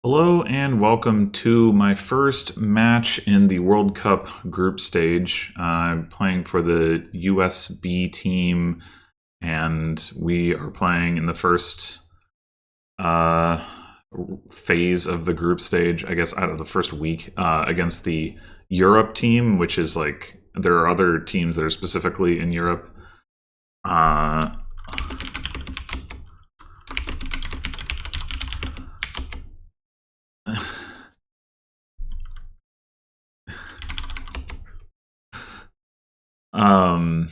Hello and welcome to my first match in the World Cup group stage. I'm playing for the USB team, and we are playing in the first uh, phase of the group stage, I guess, out of the first week, against the Europe team, which is like, there are other teams that are specifically in Europe. Uh, Um,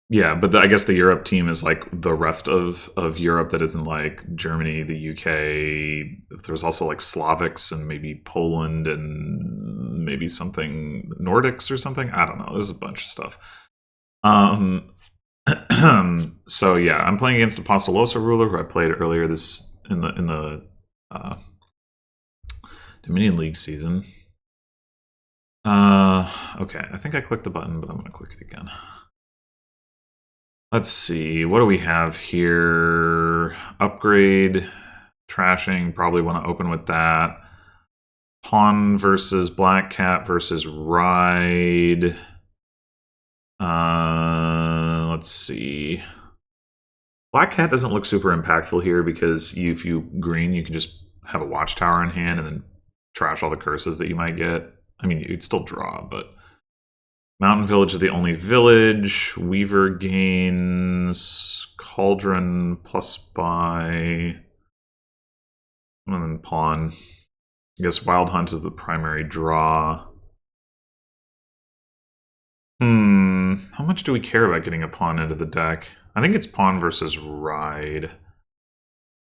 yeah, but I guess the Europe team is like the rest of Europe that isn't like Germany, the UK. There's also like Slavics and maybe Poland and maybe something Nordics or something. I don't know. There's a bunch of stuff. Um, so yeah, I'm playing against Apostolosoruler, who I played earlier this in the uh, Dominion League season. Okay, I think I clicked the button, but I'm going to click it again. Let's see, what do we have here? Upgrade, trashing, probably want to open with that. Pawn versus Black Cat versus Ride. Let's see. Black Cat doesn't look super impactful here because if you green, you can just have a watchtower in hand and then trash all the curses that you might get. I mean, you'd still draw, but Mountain Village is the only village. Weaver gains. Cauldron plus by. And then Pawn. I guess Wild Hunt is the primary draw. How much do we care about getting a pawn into the deck? I think it's Pawn versus Ride.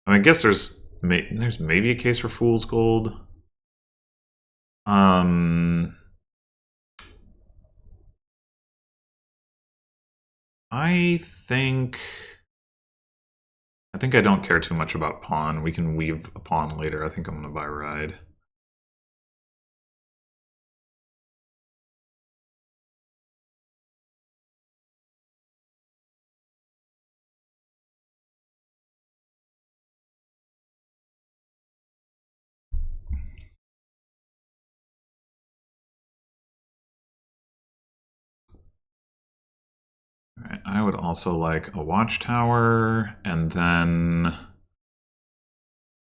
I mean, I guess there's maybe a case for Fool's Gold. I think I don't care too much about Pawn. We can weave a pawn later. I think I'm going to buy Ride. All right, I would also like a watchtower, and then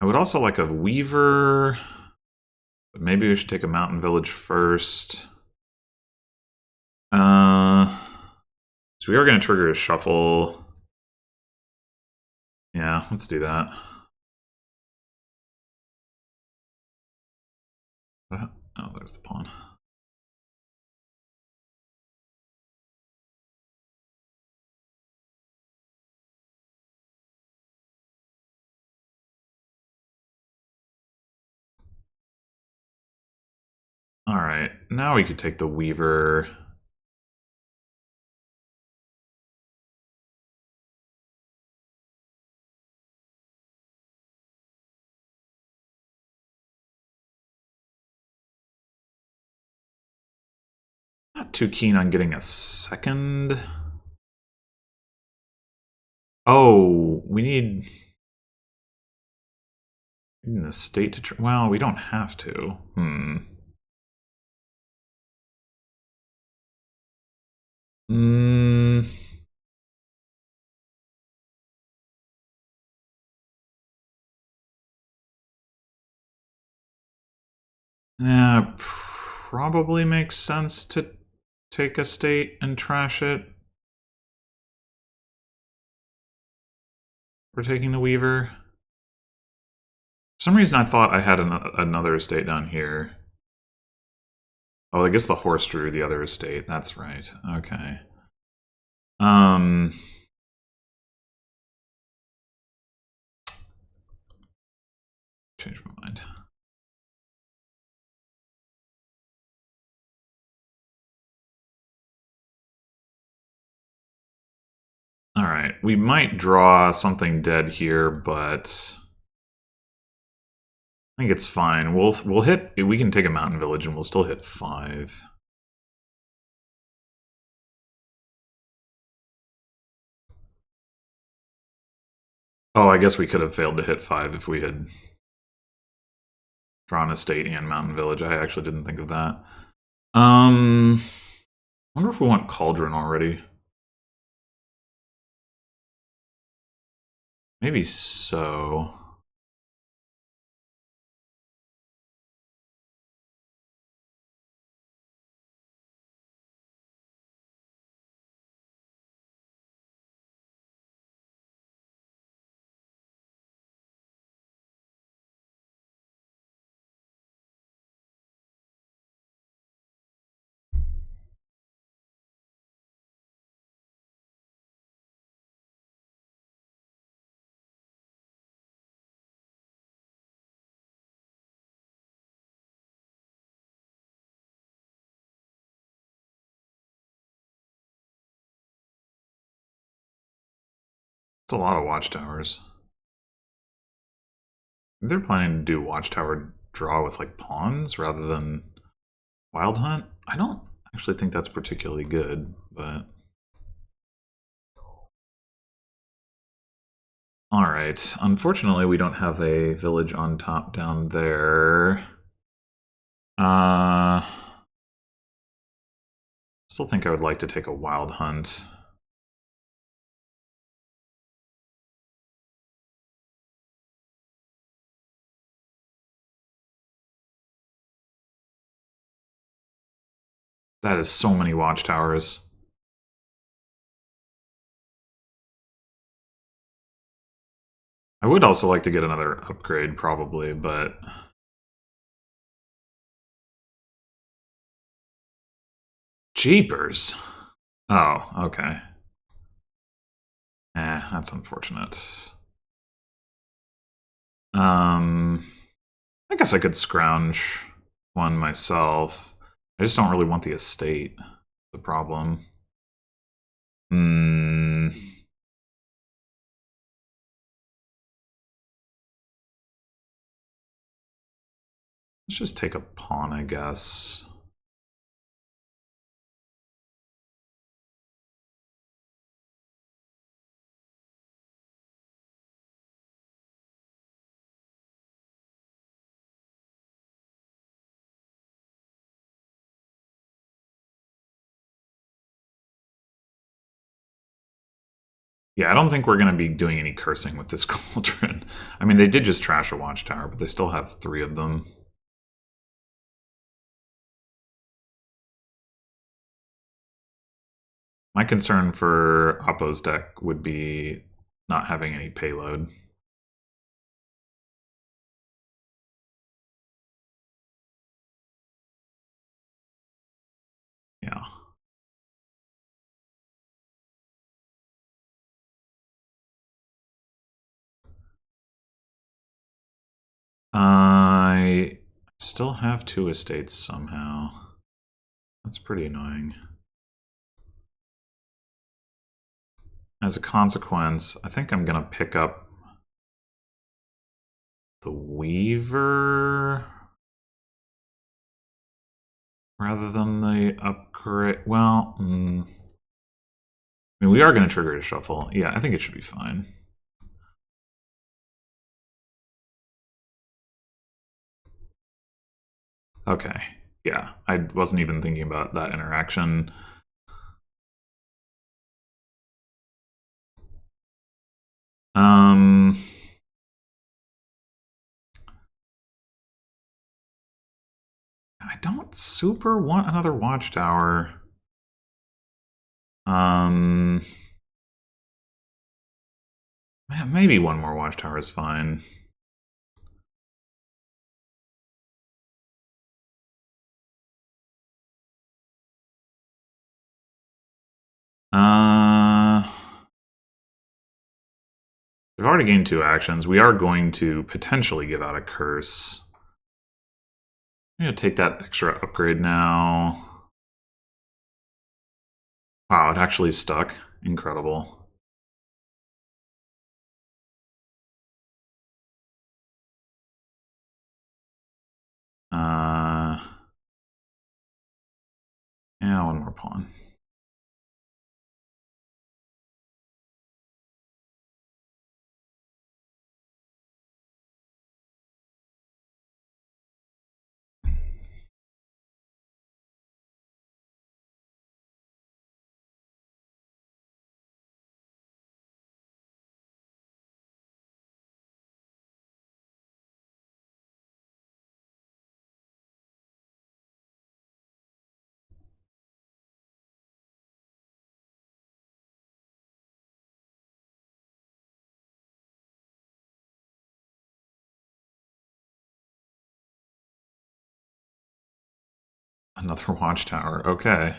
I would also like a weaver, but maybe we should take a mountain village first. So we are going to trigger a shuffle. Yeah, let's do that. Oh, there's the pawn. All right, now we could take the weaver. Not too keen on getting a second. Oh, we need an estate to... Well, we don't have to. Yeah, probably makes sense to take a state and trash it. We're taking the Weaver. For some reason I thought I had another estate down here. Oh, I guess the horse drew the other estate. That's right. Okay. Change my mind. All right, we might draw something dead here, but I think it's fine. We'll hit. We can take a mountain village, and we'll still hit 5. Oh, I guess we could have failed to hit 5 if we had Draw an estate and mountain village. I actually didn't think of that. Wonder if we want Cauldron already. Maybe so. It's a lot of watchtowers. They're planning to do watchtower draw with like pawns rather than wild hunt. I don't actually think that's particularly good, but all right. Unfortunately, we don't have a village on top down there. Still think I would like to take a wild hunt. That is so many watchtowers. I would also like to get another upgrade, probably, but jeepers. Oh, okay. That's unfortunate. I guess I could scrounge one myself. I just don't really want the estate. The problem. Hmm. Let's just take a pawn, I guess. Yeah, I don't think we're going to be doing any cursing with this cauldron. I mean, they did just trash a watchtower, but they still have 3 of them. My concern for Oppo's deck would be not having any payload. Yeah. I still have 2 estates somehow. That's pretty annoying. As a consequence, I think I'm going to pick up the Weaver rather than the upgrade. Well, I mean, we are going to trigger a shuffle. Yeah, I think it should be fine. Okay. Yeah, I wasn't even thinking about that interaction. I don't super want another watchtower. Maybe one more watchtower is fine. We've already gained 2 actions. We are going to potentially give out a curse. I'm going to take that extra upgrade now. Wow, it actually stuck. Incredible. Yeah, one more pawn. Another watchtower. Okay.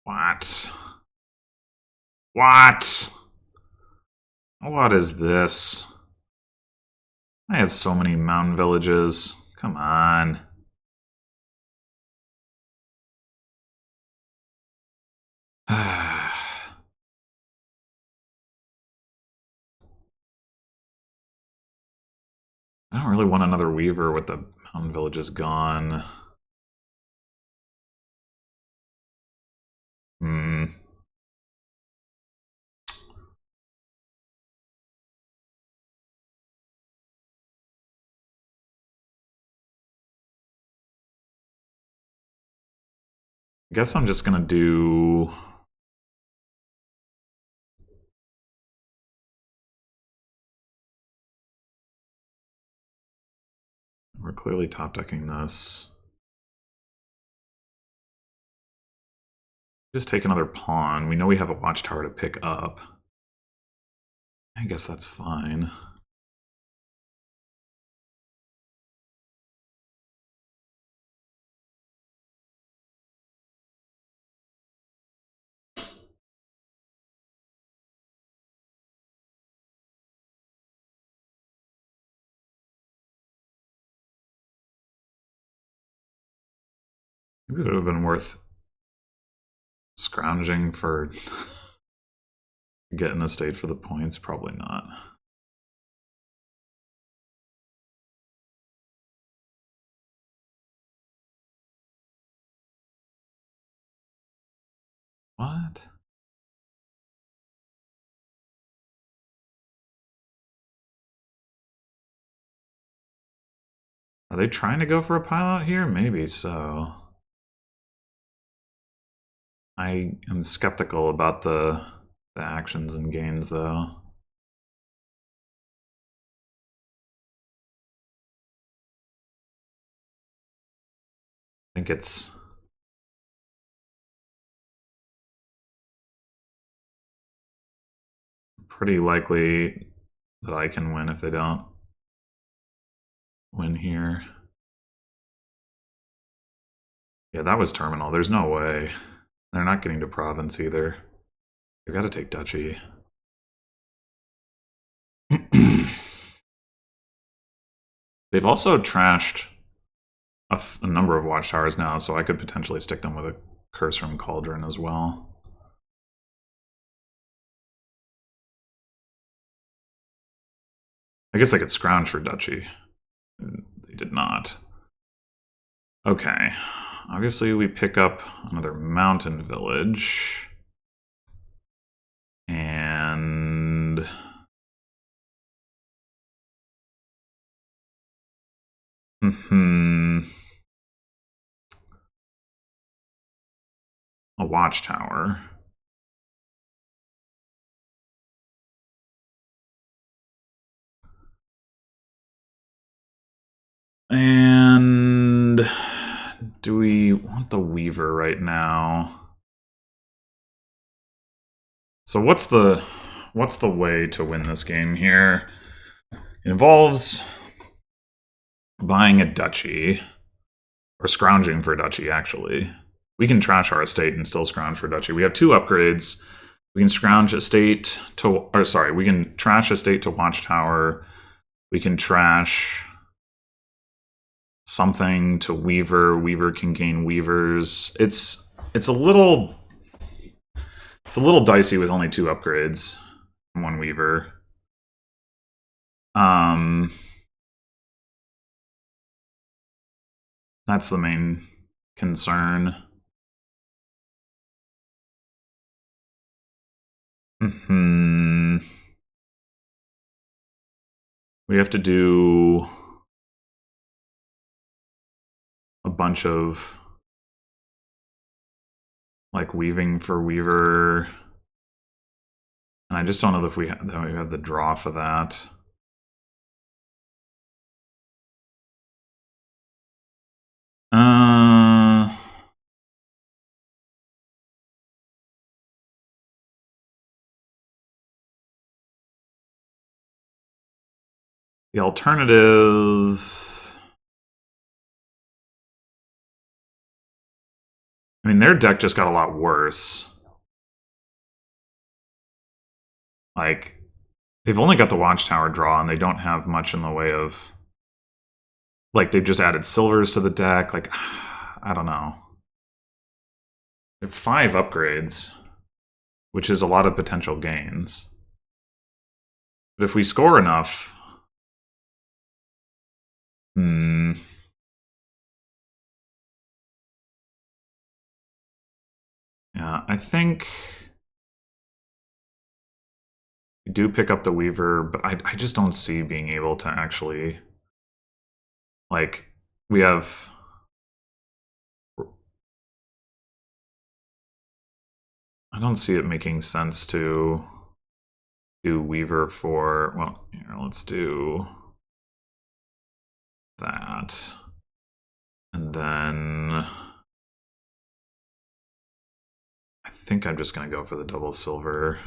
What? What? What is this? I have so many mountain villages. Come on. I don't really want another weaver with the mountain villages gone. Hmm. I guess I'm just gonna do... We're clearly top decking this. Just take another pawn. We know we have a watchtower to pick up. I guess that's fine. Maybe it would have been worth scrounging for getting a state for the points. Probably not. What? Are they trying to go for a pilot here? Maybe so. I am skeptical about the actions and gains, though. I think it's pretty likely that I can win if they don't win here. Yeah, that was terminal. There's no way. They're not getting to province either. They've got to take duchy. They've also trashed a number of watchtowers now, so I could potentially stick them with a curse from Cauldron as well. I guess I could scrounge for duchy. They did not. Okay. Obviously, we pick up another mountain village. And... a watchtower. And do we want the Weaver right now? So what's the way to win this game here? It involves buying a duchy, or scrounging for duchy, actually. We can trash our estate and still scrounge for duchy. We have two upgrades. We can scrounge estate to, or sorry, we can trash estate to watchtower. We can trash something to weaver. Weaver can gain weavers. It's a little dicey with only two upgrades and one weaver. That's the main concern. We have to do a bunch of like weaving for weaver, and I just don't know if we have the draw for that. The alternative... I mean, their deck just got a lot worse. Like, they've only got the Watchtower draw, and they don't have much in the way of... Like, they've just added silvers to the deck. Like, I don't know. They have 5 upgrades, which is a lot of potential gains. But if we score enough... Yeah, I think... We do pick up the Weaver, but I just don't see being able to actually... Like, we have... I don't see it making sense to do Weaver for... Well, here, let's do that. And then... I think I'm just going to go for the double silver.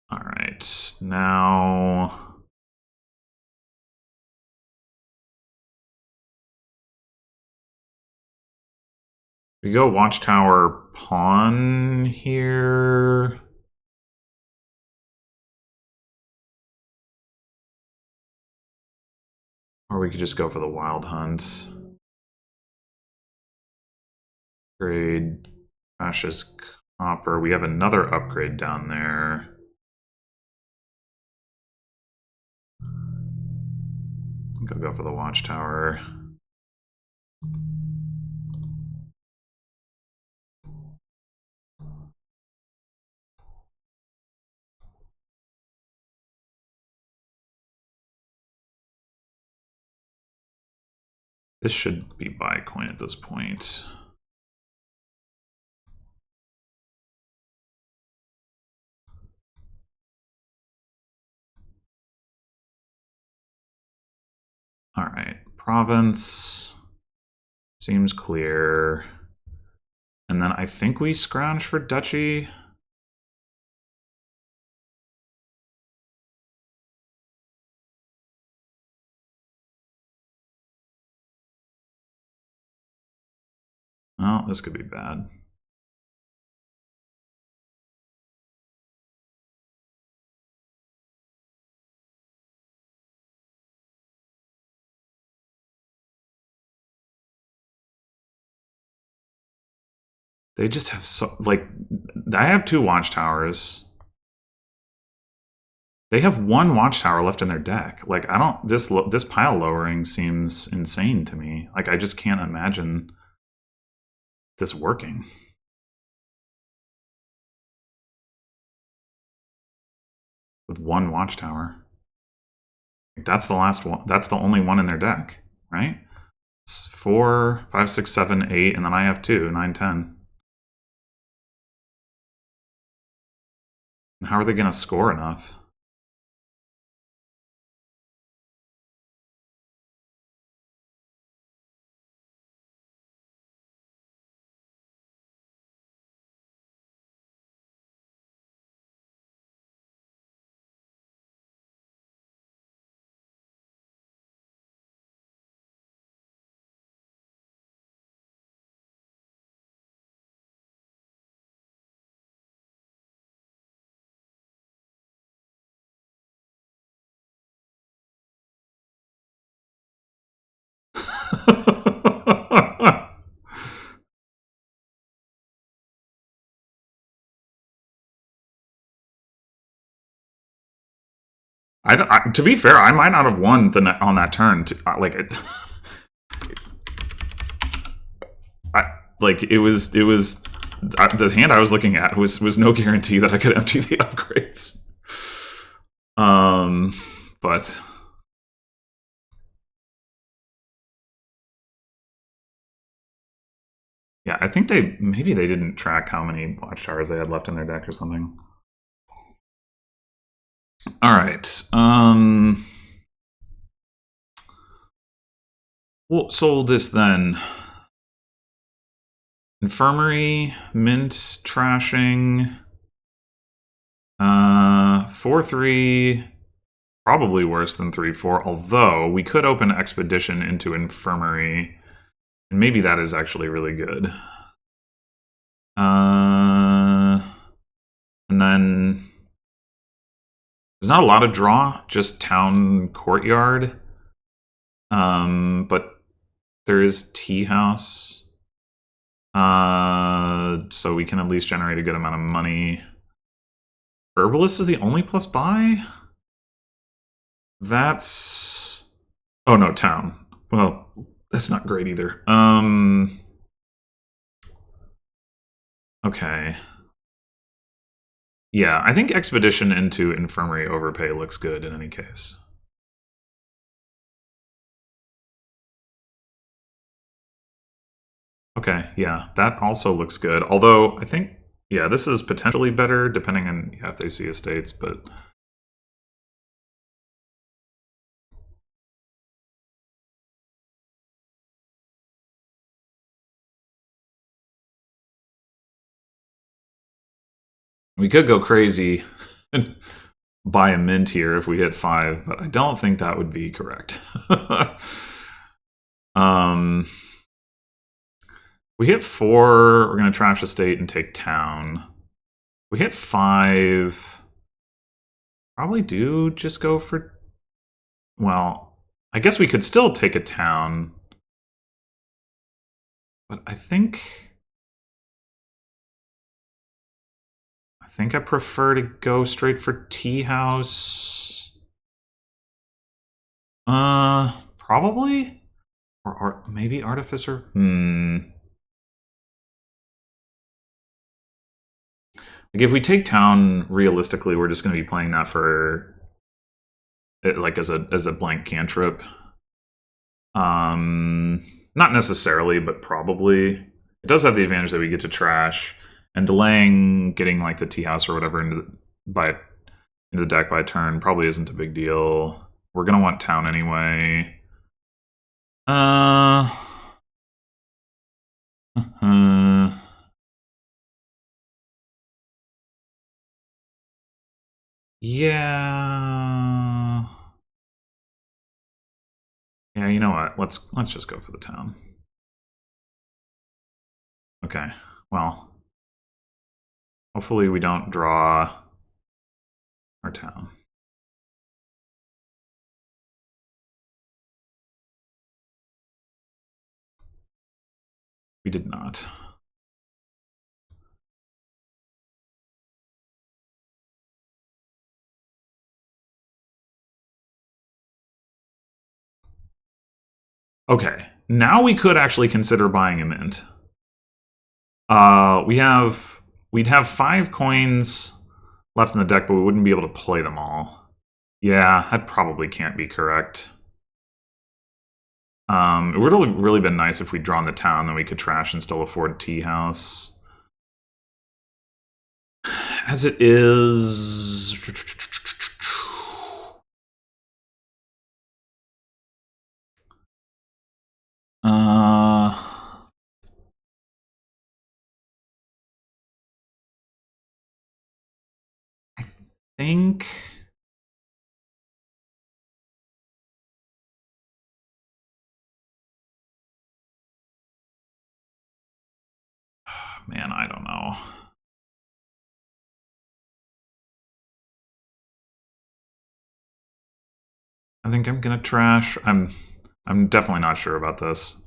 All right, now... We go Watchtower Pawn here. Or we could just go for the Wild Hunt. Upgrade Precious Copper. We have another upgrade down there. I think I'll go for the Watchtower. This should be buy coin at this point. All right, province seems clear. And then I think we scrounge for duchy. Oh, this could be bad. They just have so, like, I have 2 Watchtowers. They have 1 Watchtower left in their deck. Like, I don't, this pile lowering seems insane to me. Like, I just can't imagine this working. With 1 Watchtower. That's the last one. That's the only one in their deck, right? It's 4, 5, 6, 7, 8, and then I have 2, 9, 10. And how are they going to score enough? To be fair, I might not have won on that turn. It was the hand I was looking at was no guarantee that I could empty the upgrades. But yeah, I think maybe they didn't track how many Watchtowers they had left in their deck or something. All right. So this then. Infirmary, mint, trashing. 4-3, probably worse than 3-4, although we could open Expedition into Infirmary, and maybe that is actually really good. And then there's not a lot of draw, just Town Courtyard. But there is Tea House. So we can at least generate a good amount of money. Herbalist is the only plus buy? That's... Oh no, Town. Well, that's not great either. Okay. Yeah, I think Expedition into Infirmary Overpay looks good in any case. Okay, yeah, that also looks good. Although, I think, yeah, this is potentially better, depending on if they see estates, but... We could go crazy and buy a mint here if we hit 5, but I don't think that would be correct. We hit 4, we're going to trash estate and take town. We hit 5, probably do just go for... Well, I guess we could still take a town. But I think I prefer to go straight for Tea House. Probably? Or maybe Artificer? Like, if we take town, realistically, we're just going to be playing that for... like, as a blank cantrip. Not necessarily, but probably. It does have the advantage that we get to trash. And delaying getting, like, the Tea House or whatever into the deck by turn probably isn't a big deal. We're going to want town anyway. Yeah. Yeah, you know what? Let's just go for the town. Okay. Well, hopefully we don't draw our town. We did not. Okay, now we could actually consider buying a mint. We'd have 5 coins left in the deck, but we wouldn't be able to play them all. Yeah, that probably can't be correct. It would have really been nice if we'd drawn the town, then we could trash and still afford Tea House. As it is... I think... Man, I don't know. I think I'm gonna trash. I'm definitely not sure about this.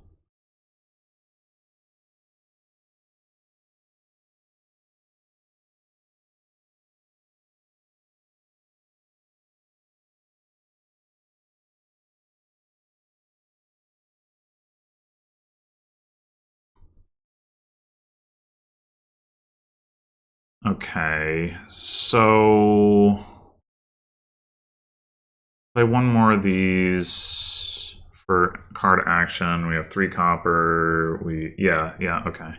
Okay, so play one more of these for card action. We have 3 copper. Yeah, okay.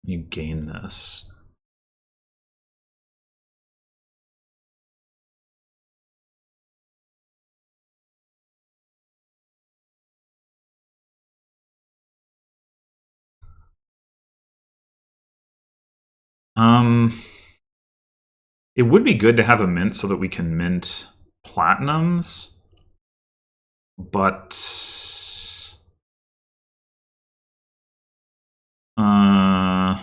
You gain this. It would be good to have a mint so that we can mint platinums, but can't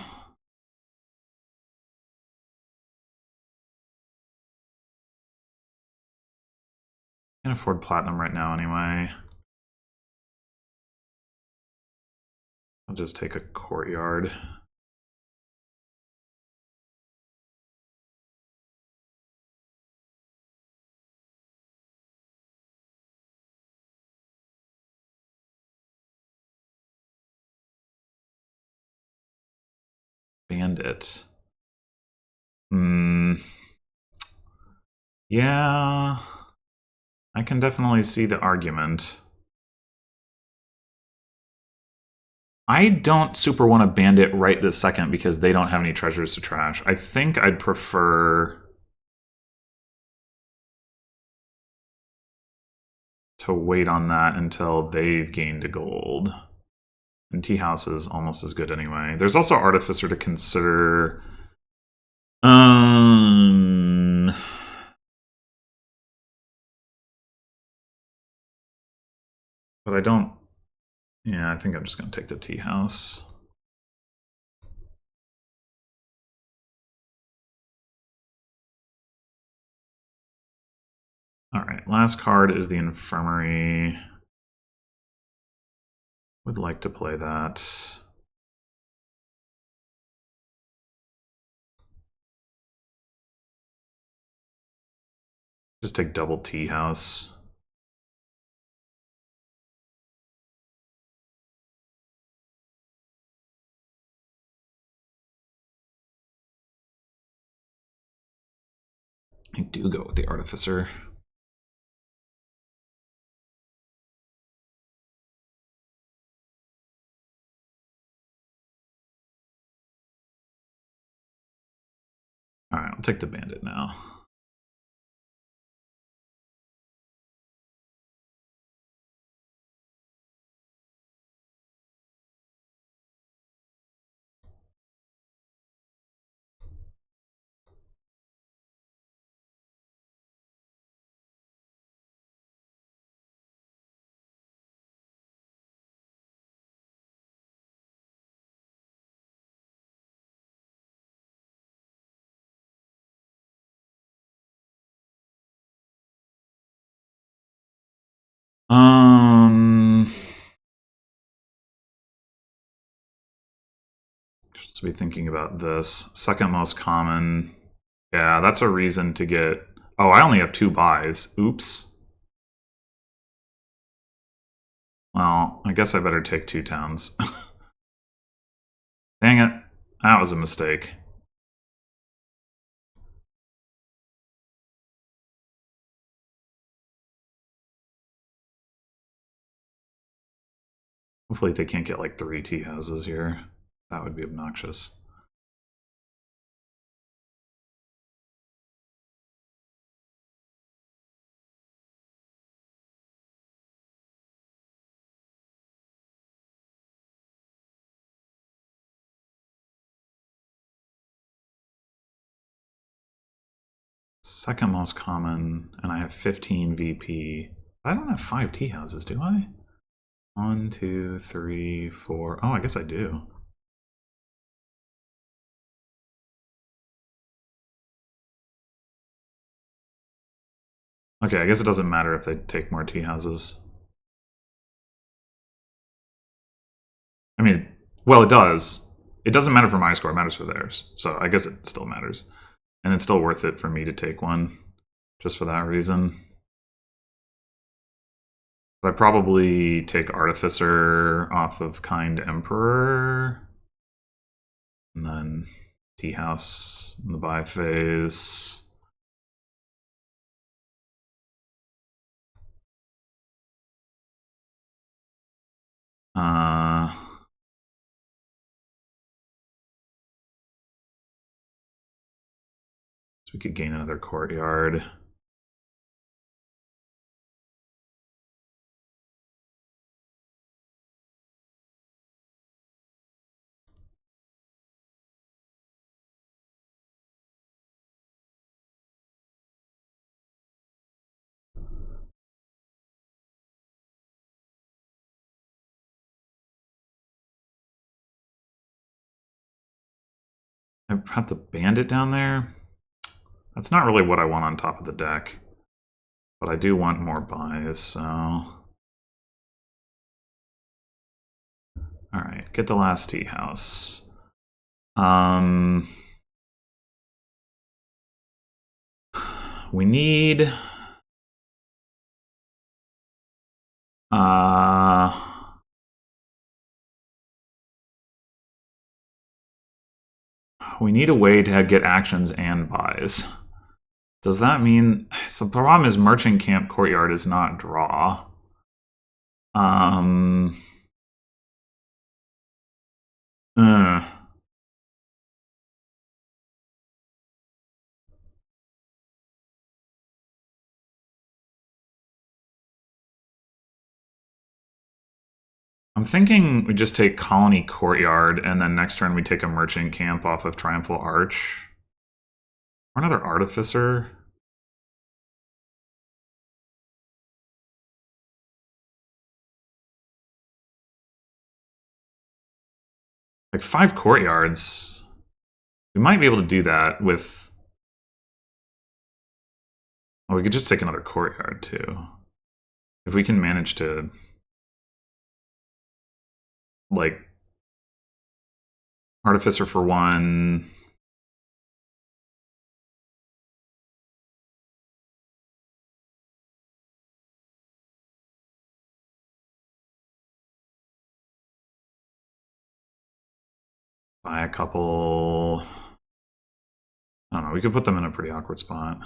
afford platinum right now anyway. I'll just take a courtyard. Bandit. Yeah, I can definitely see the argument. I don't super want to bandit right this second because they don't have any treasures to trash. I think I'd prefer to wait on that until they've gained a gold. And tea house is almost as good anyway. There's also artificer to consider. But I don't. Yeah, I think I'm just going to take the tea house. All right, last card is the infirmary. Would like to play that. Just take double tea house. I do go with the artificer. All right, I'll take the bandit now. Should be thinking about this. Second most common. Yeah, that's a reason to get. Oh, I only have 2 buys. Oops. Well, I guess I better take 2 towns. Dang it. That was a mistake. Hopefully they can't get like 3 tea houses here. That would be obnoxious. Second most common, and I have 15 VP. I don't have 5 tea houses, do I? 1, 2, 3, 4. Oh, I guess I do. Okay, I guess it doesn't matter if they take more tea houses. I mean, well, it does. It doesn't matter for my score, it matters for theirs. So I guess it still matters. And it's still worth it for me to take one, just for that reason. But I probably take Artificer off of Kind Emperor. And then Tea House in the buy phase. So we could gain another courtyard. I have the bandit down there. That's not really what I want on top of the deck. But I do want more buys, so... Alright, get the last tea house. We need... we need a way to get actions and buys. Does that mean... So the problem is Merchant Camp Courtyard is not draw. I'm thinking we just take Colony Courtyard, and then next turn we take a Merchant Camp off of Triumphal Arch. Or another Artificer. Like 5 courtyards. We might be able to do that with... Oh, we could just take another courtyard, too. If we can manage to... Like... Artificer for 1... Buy a couple... I don't know, we could put them in a pretty awkward spot.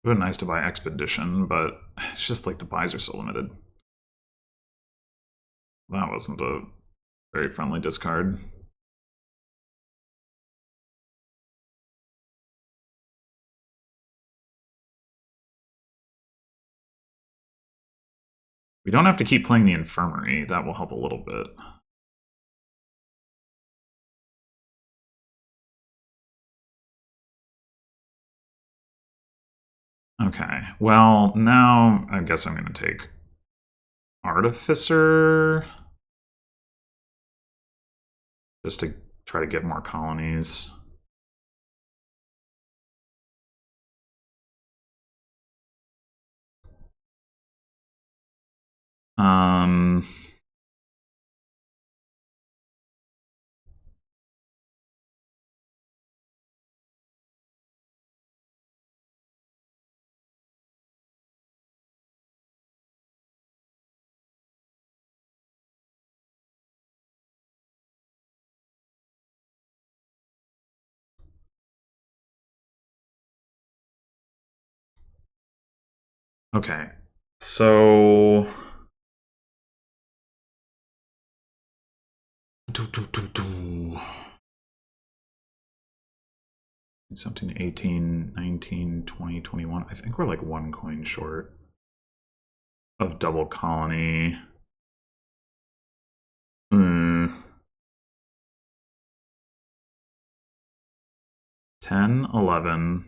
It would be nice to buy Expedition, but it's just like the buys are so limited. That wasn't a very friendly discard. We don't have to keep playing the Infirmary. That will help a little bit. Okay, well, now I guess I'm going to take Artificer. Just to try to get more colonies. Okay, so... 17, 18, 19, 20, 21. I think we're like 1 coin short of double colony. 10, 11,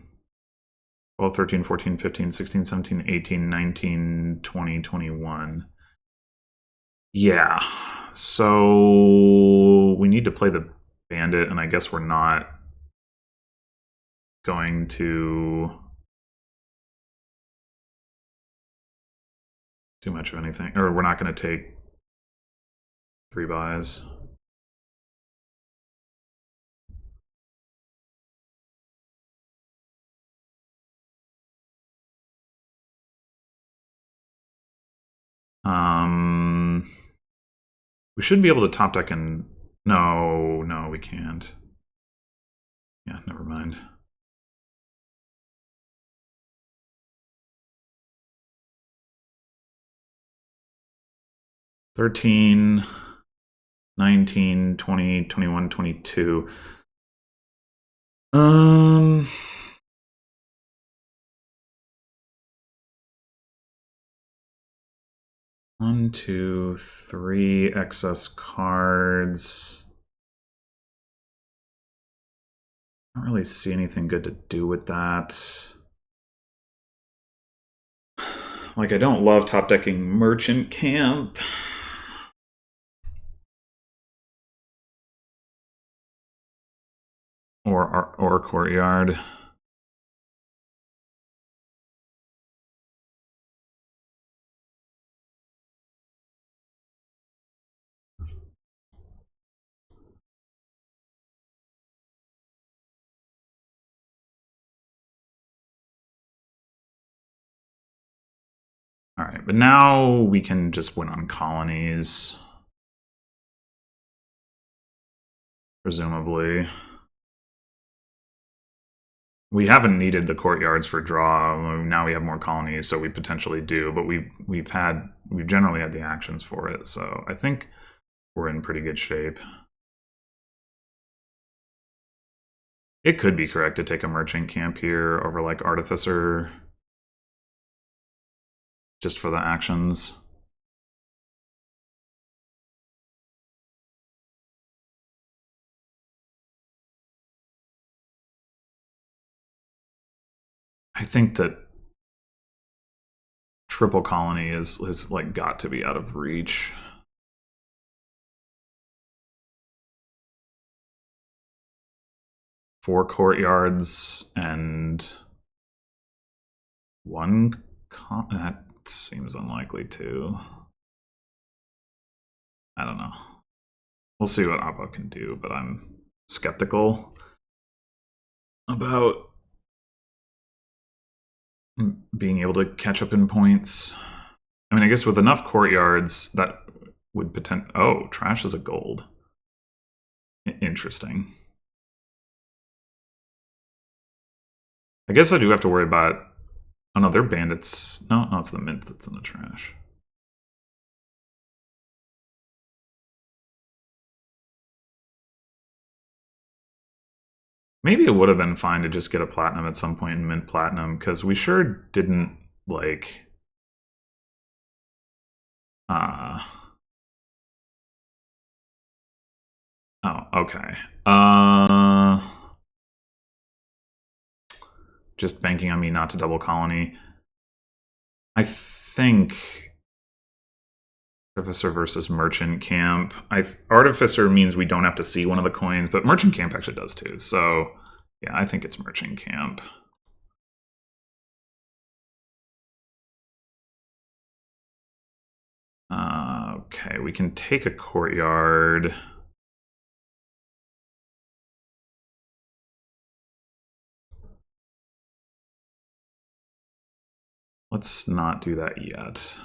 12, 13, 14, 15, 16, 17, 18, 19, 20, 21. Yeah, so we need to play the bandit, and I guess we're not going to do much of anything, or we're not going to take 3 buys. We should be able to top deck and... No, we can't. Yeah, never mind. $13, 19, 20, 21, 22. 1, 2, 3 excess cards. I don't really see anything good to do with that. Like, I don't love top decking Merchant Camp. Or Courtyard. All right, but now we can just win on colonies. Presumably. We haven't needed the courtyards for draw. Now we have more colonies, so we potentially do. But we've generally had the actions for it, so I think we're in pretty good shape. It could be correct to take a merchant camp here over like Artificer, just for the actions. I think that triple colony is like got to be out of reach. Four courtyards and one that seems unlikely too. I don't know. We'll see what Oppo can do, but I'm skeptical about being able to catch up in points. I mean, I guess with enough courtyards, that would potentially... Oh, trash is a gold. Interesting. I guess I do have to worry about... Oh, no, they're bandits. No, it's the mint that's in the trash. Maybe it would have been fine to just get a platinum at some point and mint platinum, because we sure didn't, like... Oh, okay. Just banking on me not to double colony. I think Artificer versus Merchant Camp. Artificer means we don't have to see one of the coins, but Merchant Camp actually does too. So yeah, I think it's Merchant Camp. Okay, we can take a courtyard. Let's not do that yet.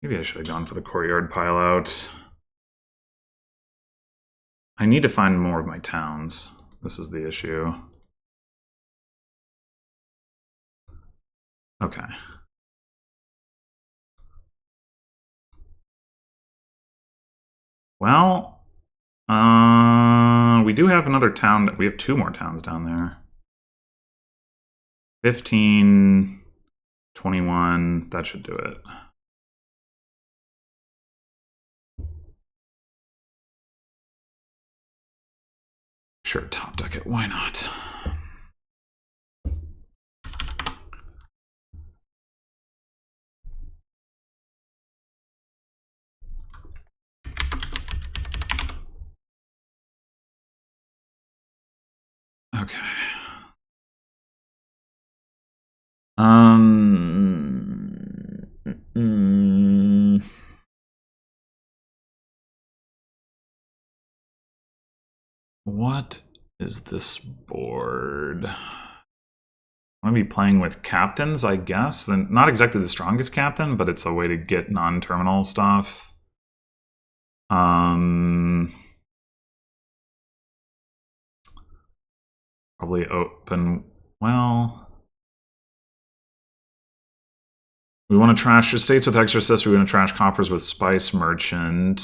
Maybe I should have gone for the courtyard pile out. I need to find more of my towns. This is the issue. Okay. Well, we do have another town. We have 2 more towns down there. 15, 21, that should do it. Sure, top deck it, why not? Okay. What is this board? I'm going to be playing with captains, I guess. Then not exactly the strongest captain, but it's a way to get non-terminal stuff. Probably open. Well, we want to trash estates with exorcist. We want to trash coppers with spice merchant.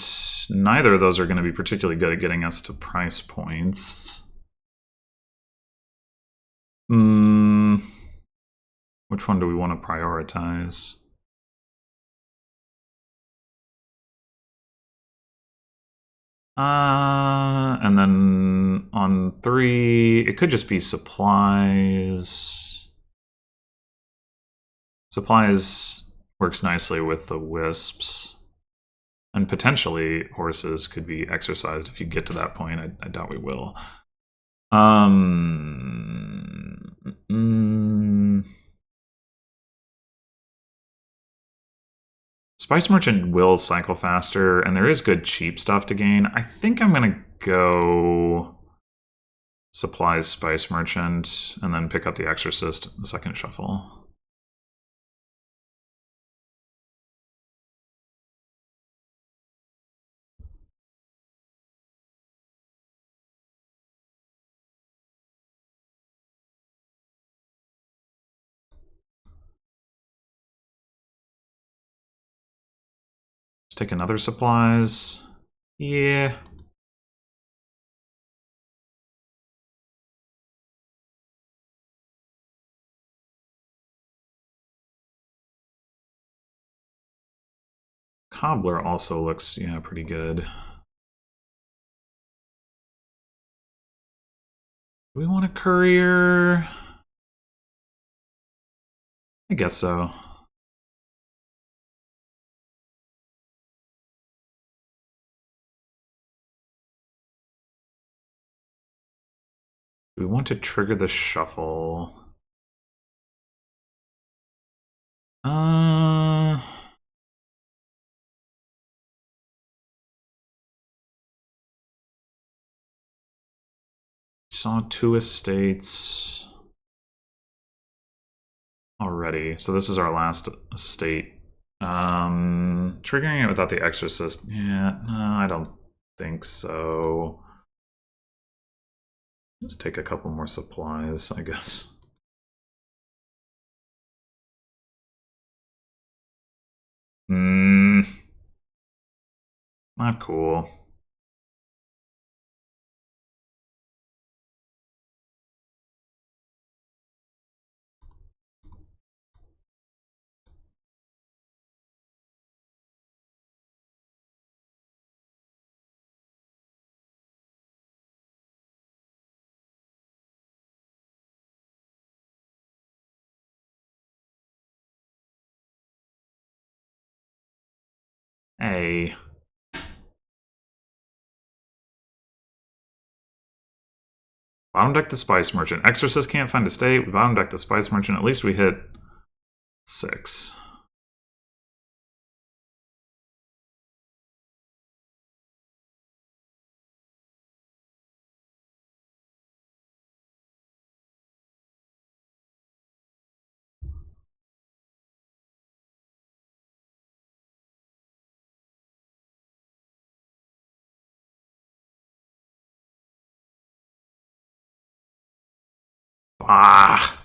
Neither of those are going to be particularly good at getting us to price points. Which one do we want to prioritize? And then on 3, it could just be supplies. Supplies works nicely with the wisps. And potentially horses could be exercised if you get to that point. I doubt we will. Spice Merchant will cycle faster, and there is good cheap stuff to gain. I think I'm going to go Supplies Spice Merchant, and then pick up the Exorcist the second shuffle. Let's take another Supplies. Yeah. Cobbler also looks, yeah, pretty good. Do we want a courier? I guess so. We want to trigger the shuffle. Saw 2 estates already, so this is our last estate. Triggering it without the exorcist, yeah, no, I don't think so. Just take a couple more supplies, I guess. Not cool. Hey. Bottom deck the Spice Merchant. Exorcist can't find a state. We bottom deck the Spice Merchant. At least we hit 6. Ah!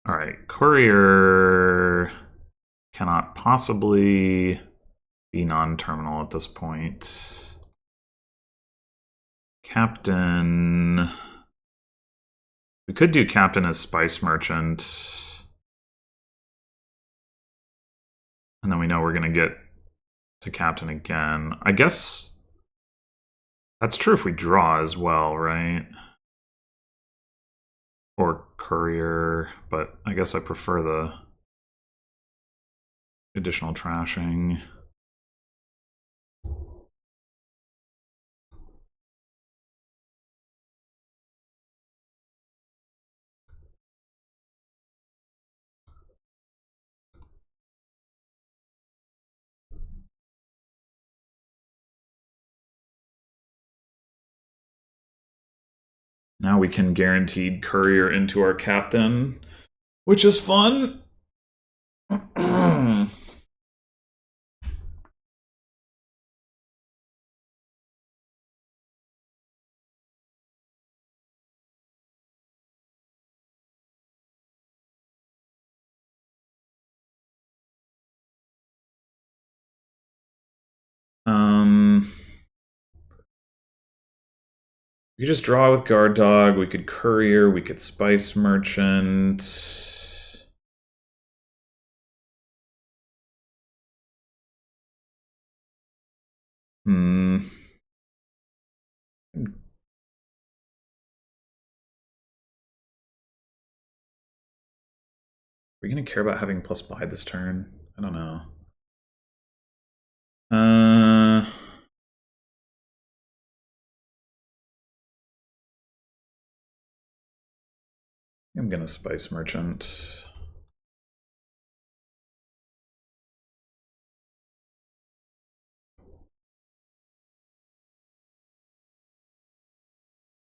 Alright, Courier cannot possibly be non-terminal at this point. Captain... We could do Captain as Spice Merchant. And then we know we're going to get to Captain again. I guess that's true if we draw as well, right? Or Courier, but I guess I prefer the additional trashing. Now we can guaranteed courier into our captain, which is fun. We could just draw with guard dog. We could courier. We could spice merchant. Hmm. Are we gonna care about having plus buy this turn? I don't know. I'm gonna spice merchant.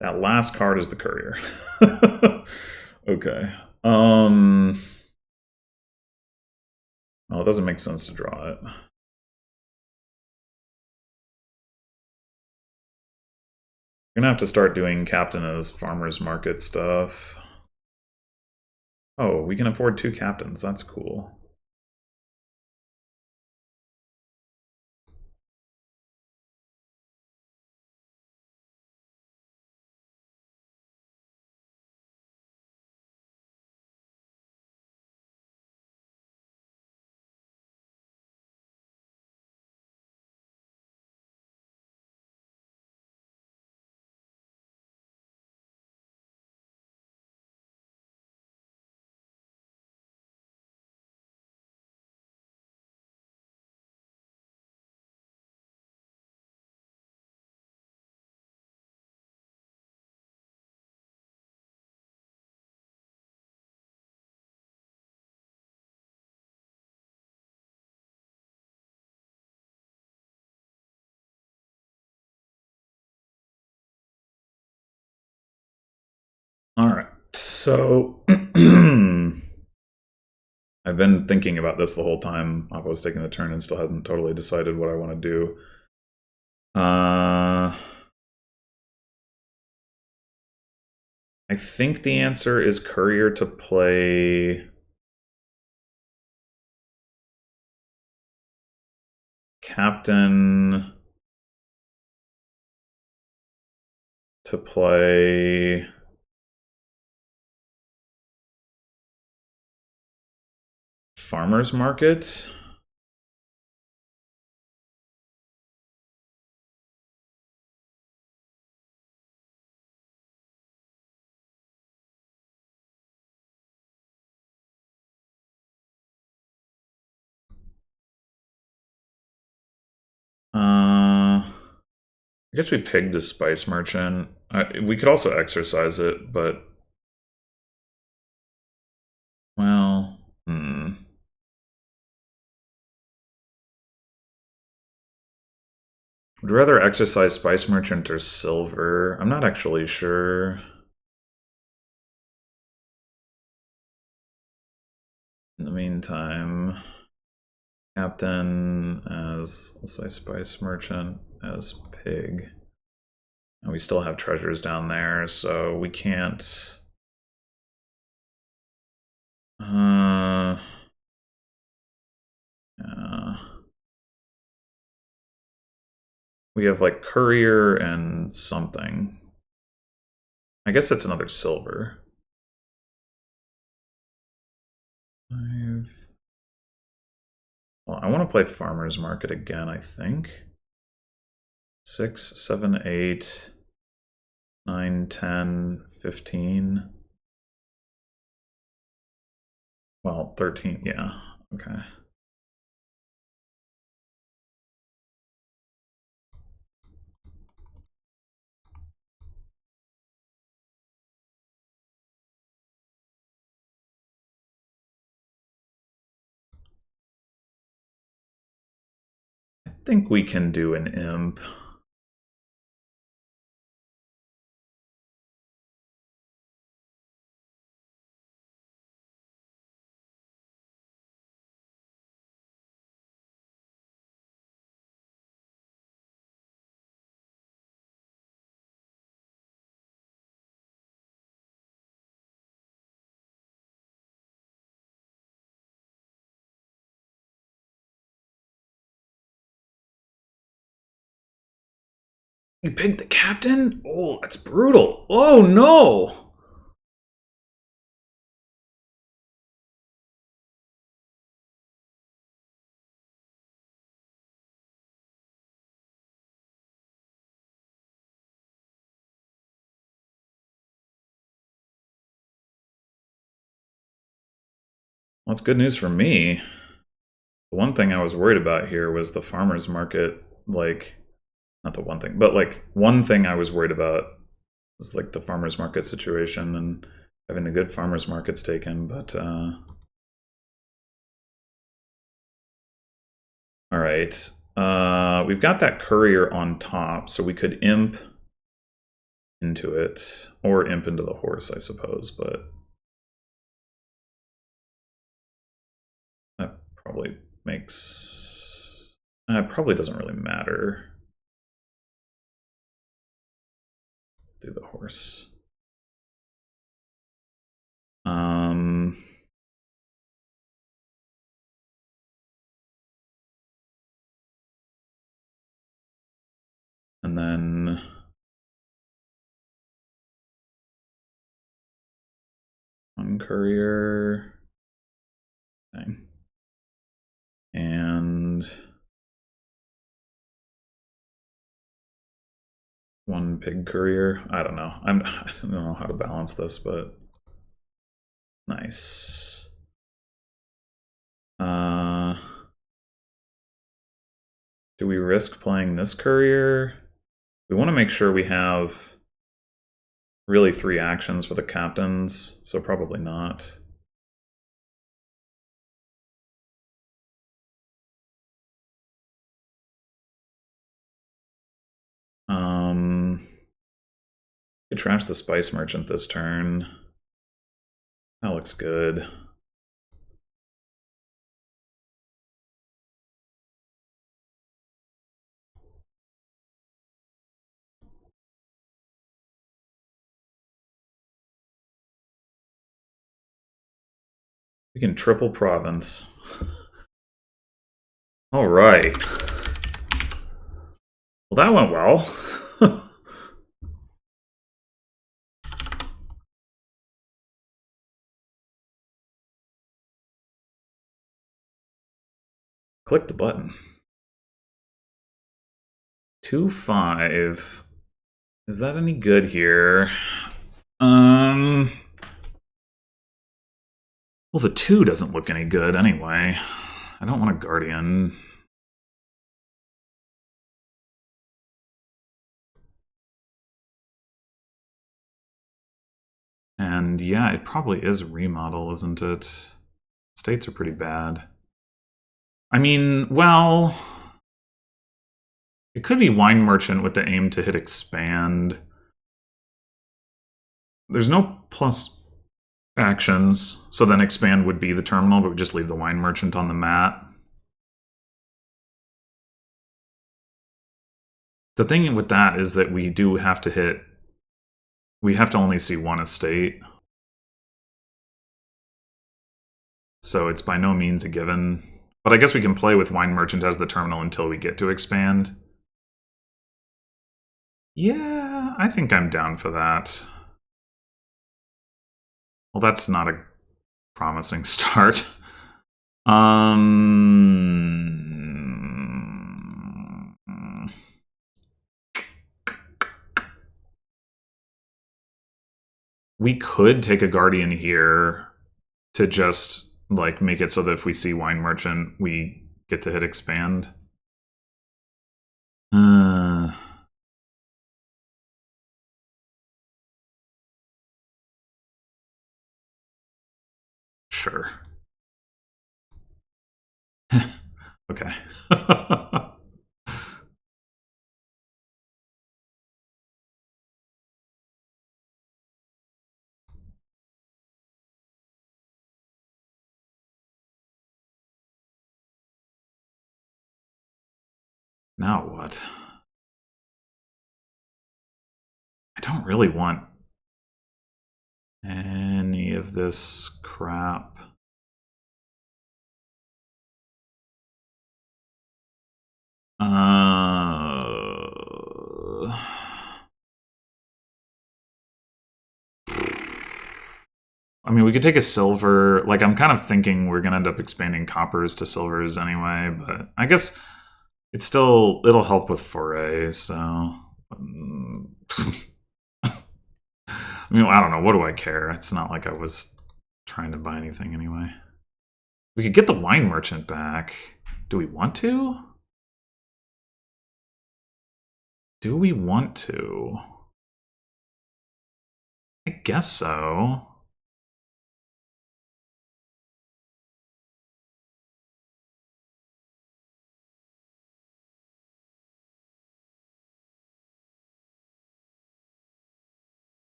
That last card is the courier. Okay. Well, it doesn't make sense to draw it. We're gonna have to start doing captain as farmers market stuff. Oh, we can afford 2 captains. That's cool. All right, so I've been thinking about this the whole time. I was taking the turn and still haven't totally decided what I want to do. I think the answer is courier to play captain to play farmers market. I guess we pigged the spice merchant. We could also exercise it, but well, Would rather exercise spice merchant or silver. I'm not actually sure. In the meantime, captain as, let's say, spice merchant as pig. And we still have treasures down there, so we can't. Yeah. We have like courier and something. I guess that's another silver. 5. Well, I want to play farmers market again, I think. 6, 7, 8, 9, 10, 15. Well, 13, yeah, okay. I think we can do an imp. You picked the captain? Oh, that's brutal. Oh, no! Well, that's good news for me. The one thing I was worried about here was the farmer's market, like, not the one thing, but like one thing I was worried about was like the farmer's market situation and having the good farmer's markets taken, but all right. We've got that courier on top, so we could imp into it, or imp into the horse, I suppose, but that probably makes... it probably doesn't really matter. Do the horse. And then one courier. Okay. And one pig courier. I don't know. I don't know how to balance this, but nice. Do we risk playing this courier? We want to make sure we have really 3 actions for the captains, so probably not. Could trash the spice merchant this turn. That looks good. We can triple province. All right. Well, that went well. Click the button. 2-5. Is that any good here? Well, the 2 doesn't look any good anyway. I don't want a guardian. And yeah, it probably is remodel, isn't it? States are pretty bad. I mean, well, it could be wine merchant with the aim to hit expand. There's no plus actions, so then expand would be the terminal, but we just leave the wine merchant on the mat. The thing with that is that we do have to hit... We have to only see one estate. So it's by no means a given. But I guess we can play with wine merchant as the terminal until we get to expand. Yeah, I think I'm down for that. Well, that's not a promising start. We could take a guardian here to just like make it so that if we see wine merchant, we get to hit expand. Sure. Okay. Now what? I don't really want any of this crap. I mean, we could take a silver. Like, I'm kind of thinking we're going to end up expanding coppers to silvers anyway, but I guess it'll help with foray, so. I mean, I don't know. What do I care? It's not like I was trying to buy anything anyway. We could get the wine merchant back. Do we want to? Do we want to? I guess so.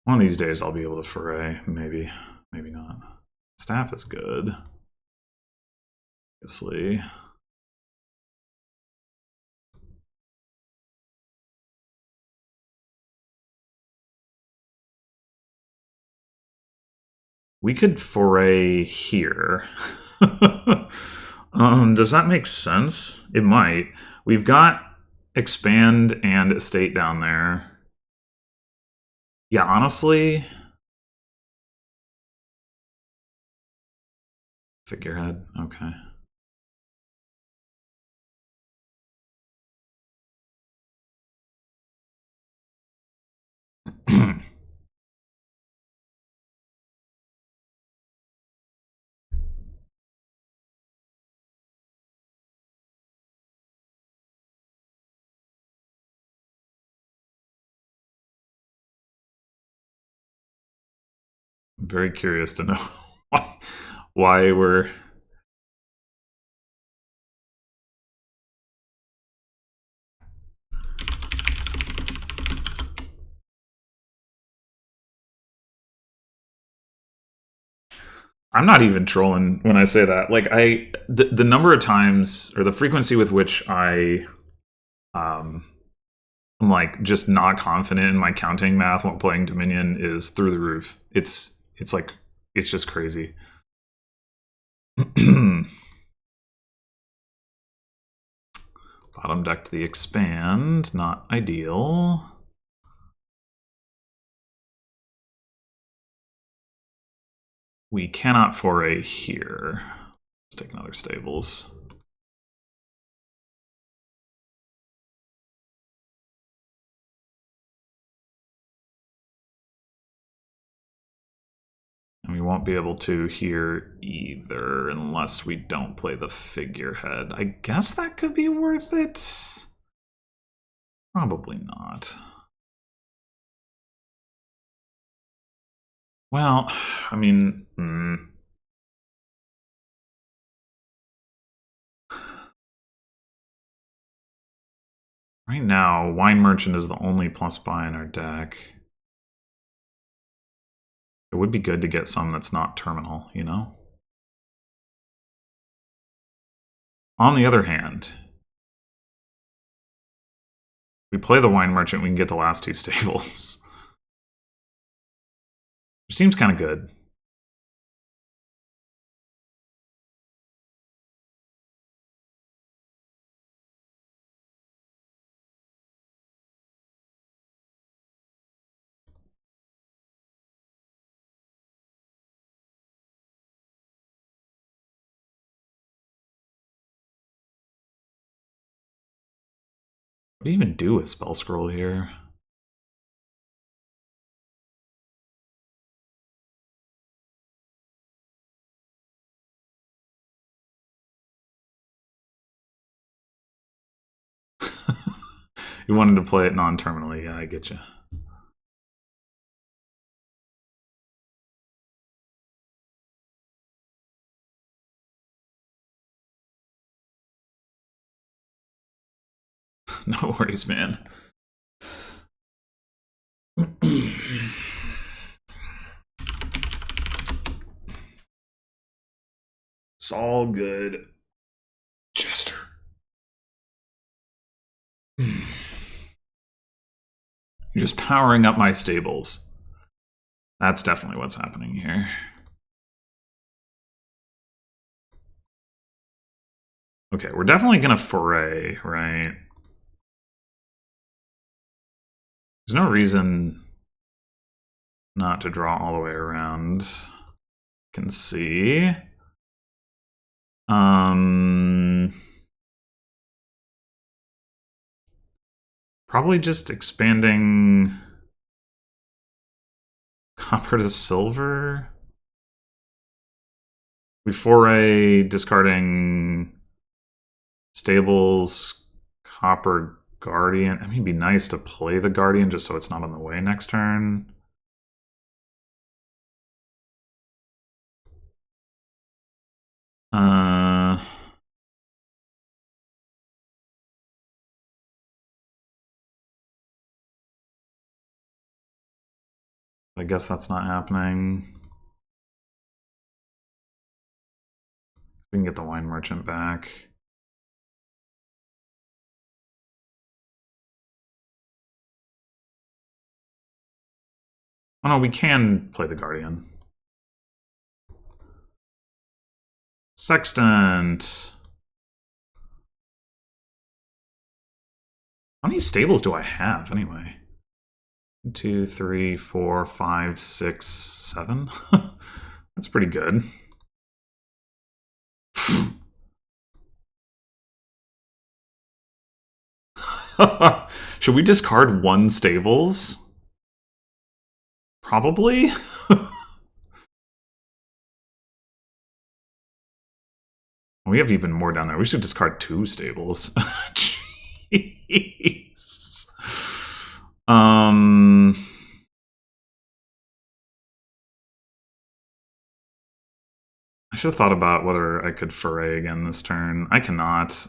One of these days I'll be able to foray. Maybe. Maybe not. Staff is good. Obviously. We could foray here. Does that make sense? It might. We've got expand and estate down there. Yeah, honestly. Figurehead, okay. I'm very curious to know why we're... I'm not even trolling when I say that. Like, the number of times, or the frequency with which I'm like just not confident in my counting math when playing Dominion is through the roof. It's like, it's just crazy. Bottom deck to the expand, not ideal. We cannot foray here. Let's take another stables. And we won't be able to here either unless we don't play the figurehead. I guess that could be worth it. Probably not. Well, I mean, right now, Wine Merchant is the only plus buy in our deck. It would be good to get some that's not terminal, you know? On the other hand, we play the Wine Merchant, we can get the last two stables. Which seems kind of good. What do you even do with Spell Scroll here? You wanted to play it non-terminally, yeah, I get you. No worries, man. It's all good. Jester. You're just powering up my stables. That's definitely what's happening here. Okay, we're definitely going to foray, right? There's no reason not to draw all the way around. Can see. Probably just expanding copper to silver. We foray, discarding stables, copper, guardian. I mean, it'd be nice to play the guardian just so it's not on the way next turn. I guess that's not happening. We can get the wine merchant back. Oh no, we can play the guardian. Sextant. How many stables do I have anyway? 1, 2, 3, 4, 5, 6, 7. That's pretty good. Should we discard 1 stables? Probably. We have even more down there. We should discard 2 stables. Jeez. I should have thought about whether I could foray again this turn. I cannot.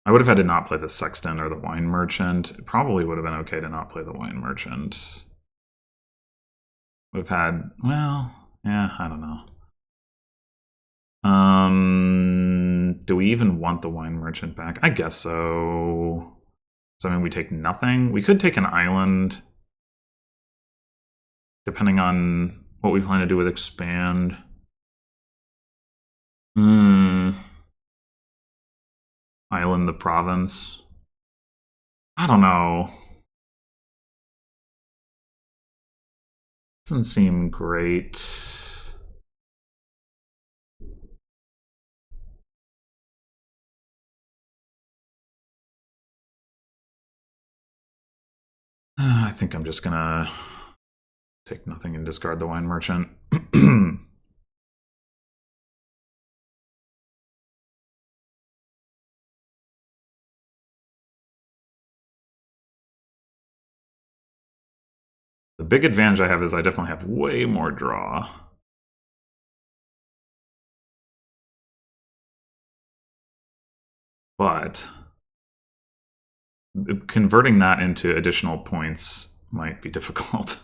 I would have had to not play the Sextant or the Wine Merchant. It probably would have been okay to not play the Wine Merchant. Would have had, well, yeah, I don't know. Do we even want the Wine Merchant back? I guess so. So, I mean, we take nothing. We could take an island, depending on what we plan to do with expand. Island the province. I don't know. Doesn't seem great. I think I'm just gonna take nothing and discard the Wine Merchant. The big advantage I have is I definitely have way more draw. But converting that into additional points might be difficult.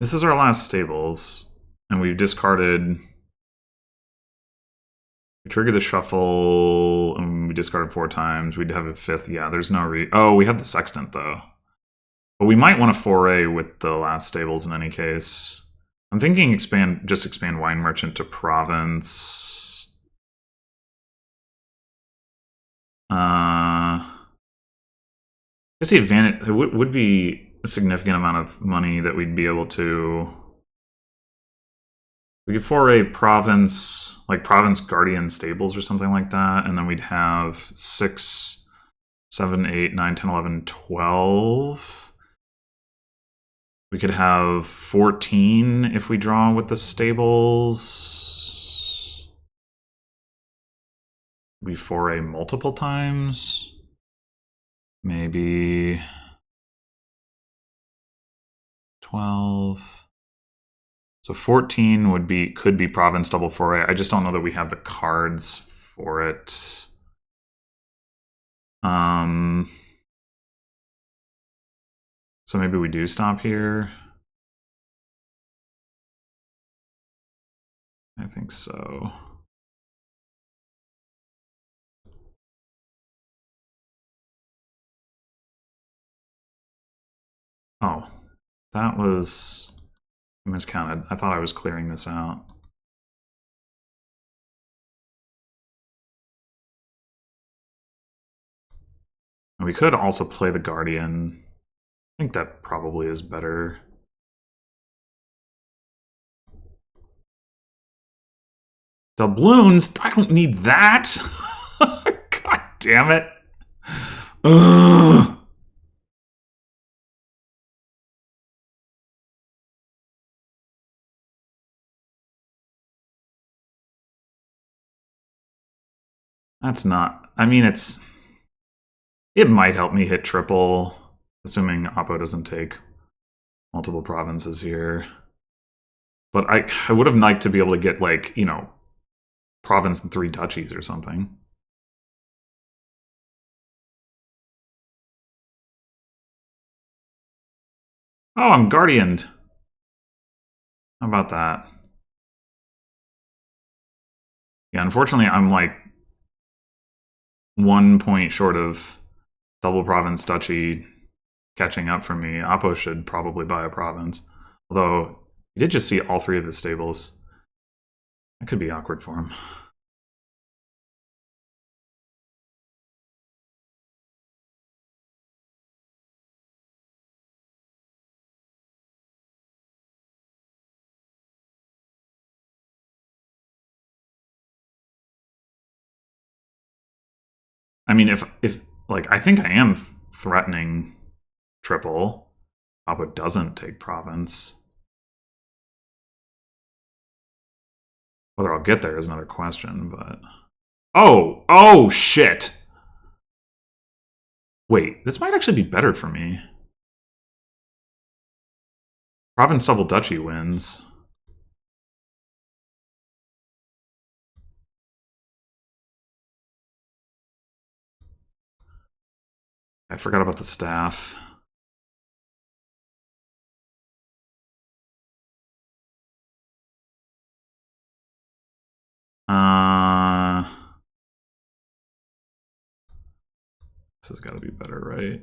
This is our last stables, and we've discarded. We trigger the shuffle, and we discarded 4 times. We'd have a 5th. Yeah, there's no oh, we have the Sextant, though. But we might want to foray with the last stables in any case. I'm thinking just expand Wine Merchant to province. I guess the advantage, it would be a significant amount of money that we'd be able to. We could foray province, like province guardian stables or something like that, and then we'd have 6, 7, 8, 9, 10, 11, 12. We could have 14 if we draw with the stables. We foray multiple times. Maybe 12, So 14 could be province double foray. I just don't know that we have the cards for it. So maybe we do stop here. I think so. Oh, that was miscounted. I thought I was clearing this out. And we could also play the Guardian. I think that probably is better. Doubloons? I don't need that. God damn it. Ugh. That's not... I mean, it might help me hit triple, assuming Oppo doesn't take multiple provinces here. But I would have liked to be able to get, like, you know, province and 3 duchies or something. Oh, I'm guardianed. How about that? Yeah, unfortunately, I'm like 1 point short of double province duchy catching up for me. Oppo should probably buy a province. Although, he did just see all 3 of his stables. That could be awkward for him. I mean, if like, I think I am threatening triple. Oppo doesn't take province. Whether I'll get there is another question, but... Oh, shit! Wait, this might actually be better for me. Province double duchy wins. I forgot about the staff. This has got to be better, right?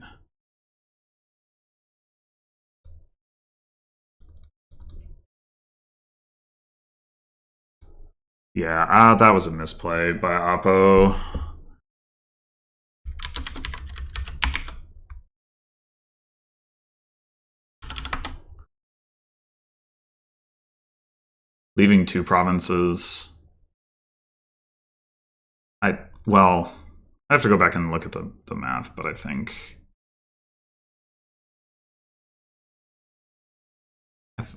Yeah, that was a misplay by Oppo. Leaving 2 provinces. Well, I have to go back and look at the math, but I think...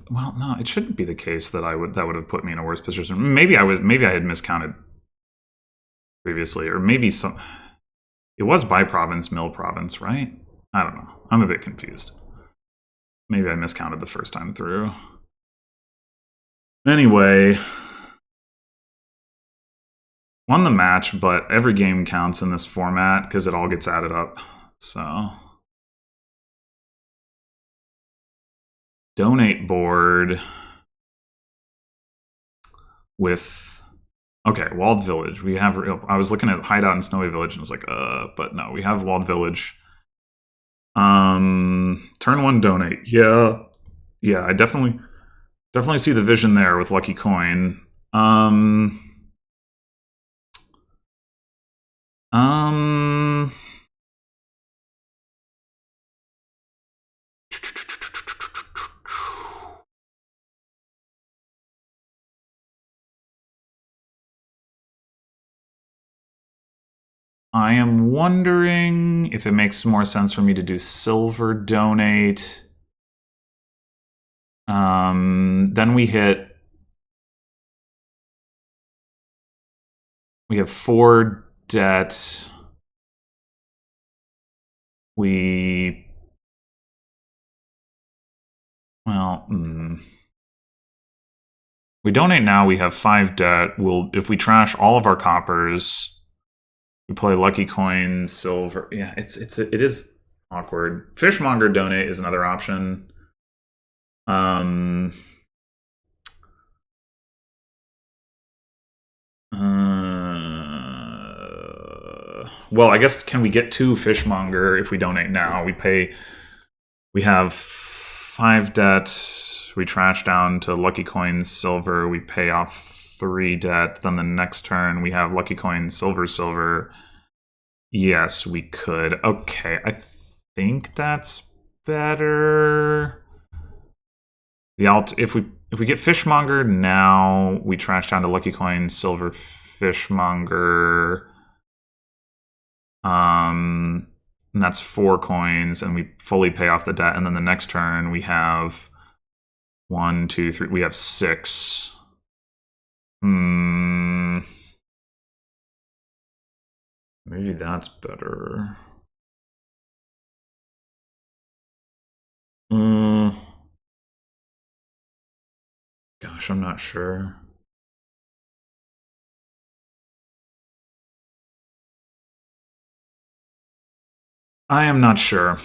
Well, no, it shouldn't be the case that that would have put me in a worse position. Maybe I had miscounted previously, or maybe it was by province, mill province, right? I don't know. I'm a bit confused. Maybe I miscounted the first time through. Anyway, won the match, but every game counts in this format because it all gets added up. So, donate board with, okay, walled village. We have, I was looking at hideout and snowy village and was like, but no, we have walled village. Turn 1 donate. Yeah, I definitely see the vision there with lucky coin. I am wondering if it makes more sense for me to do silver donate. Then we have 4 debt. We donate now, we have 5 debt. If we trash all of our coppers, we play lucky coins, silver. Yeah, it is awkward. Fishmonger donate is another option. Well, I guess can we get 2 fishmonger if we donate now? We have 5 debt. We trash down to lucky coins, silver. We pay off 3 debt. Then the next turn we have lucky coins, silver, silver. Yes, we could. Okay, I think that's better. If we get fishmonger now, we trash down to lucky coins, silver, fishmonger. And that's 4 coins, and we fully pay off the debt. And then the next turn we have 1, 2, 3. We have 6. Maybe that's better. Gosh, I'm not sure. I am not sure.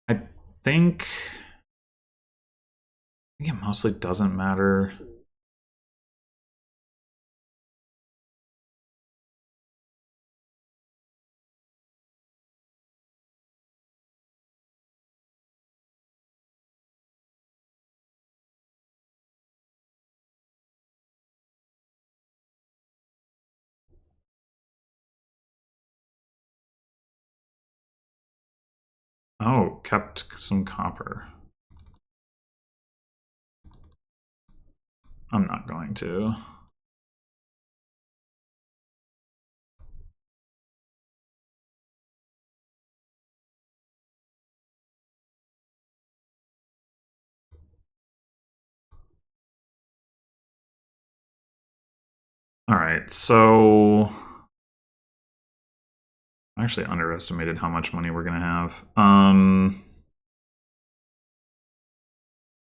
I think it mostly doesn't matter. Oh, kept some copper. I'm not going to. All right, so I actually underestimated how much money we're gonna have.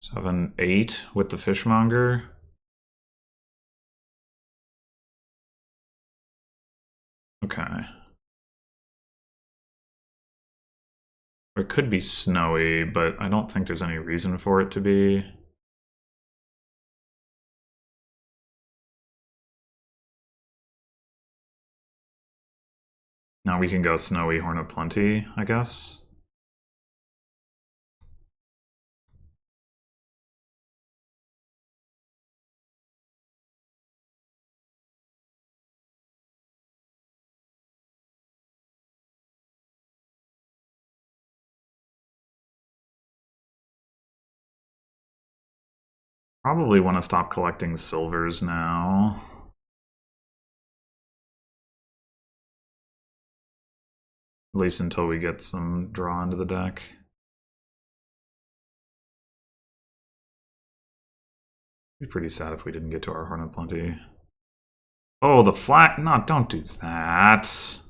7, 8 with the fishmonger. Okay. It could be snowy, but I don't think there's any reason for it to be. Now we can go snowy, Horn of Plenty, I guess. Probably want to stop collecting silvers now. At least until we get some draw into the deck. It'd be pretty sad if we didn't get to our Horn of Plenty. Oh, the flat. No, don't do that.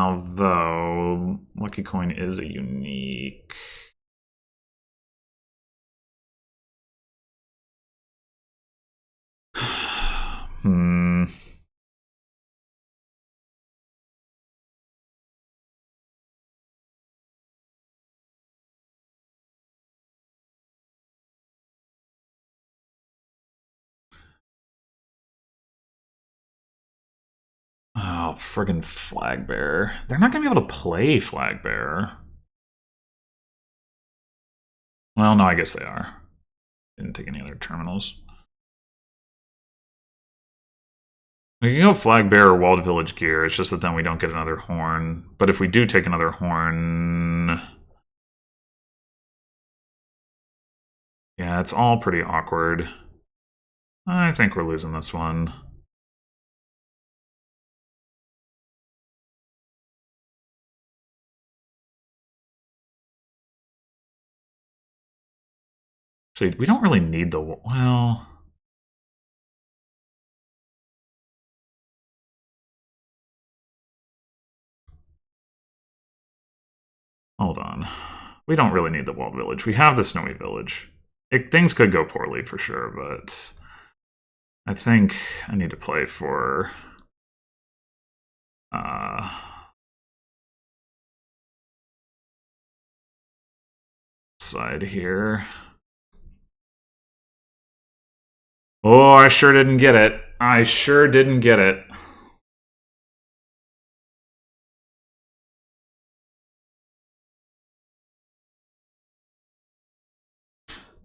Although Lucky Coin is a unique. Oh, friggin' Flag Bearer. They're not going to be able to play Flag Bearer. Well, no, I guess they are. Didn't take any other terminals. We can go Flag Bearer or Walled Village Gear. It's just that then we don't get another horn. But if we do take another horn... Yeah, it's all pretty awkward. I think we're losing this one. Actually, we don't really need the... Well... Hold on. We don't really need the walled village. We have the snowy village. Things could go poorly for sure, but... I think I need to play for... side here. Oh, I sure didn't get it. I sure didn't get it.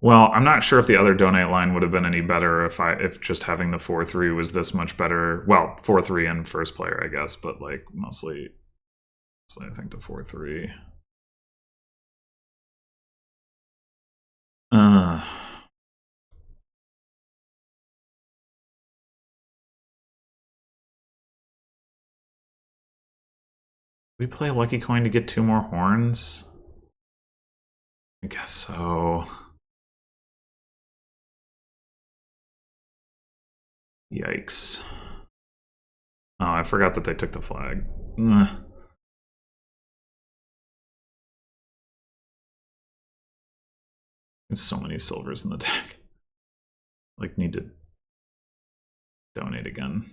Well, I'm not sure if the other donate line would have been any better if just having the 4-3 was this much better. Well, 4-3 and first player, I guess, but like mostly I think the 4-3. We play a lucky coin to get 2 more horns? I guess so. Yikes. Oh, I forgot that they took the flag. Ugh. There's so many silvers in the deck. Like, need to donate again.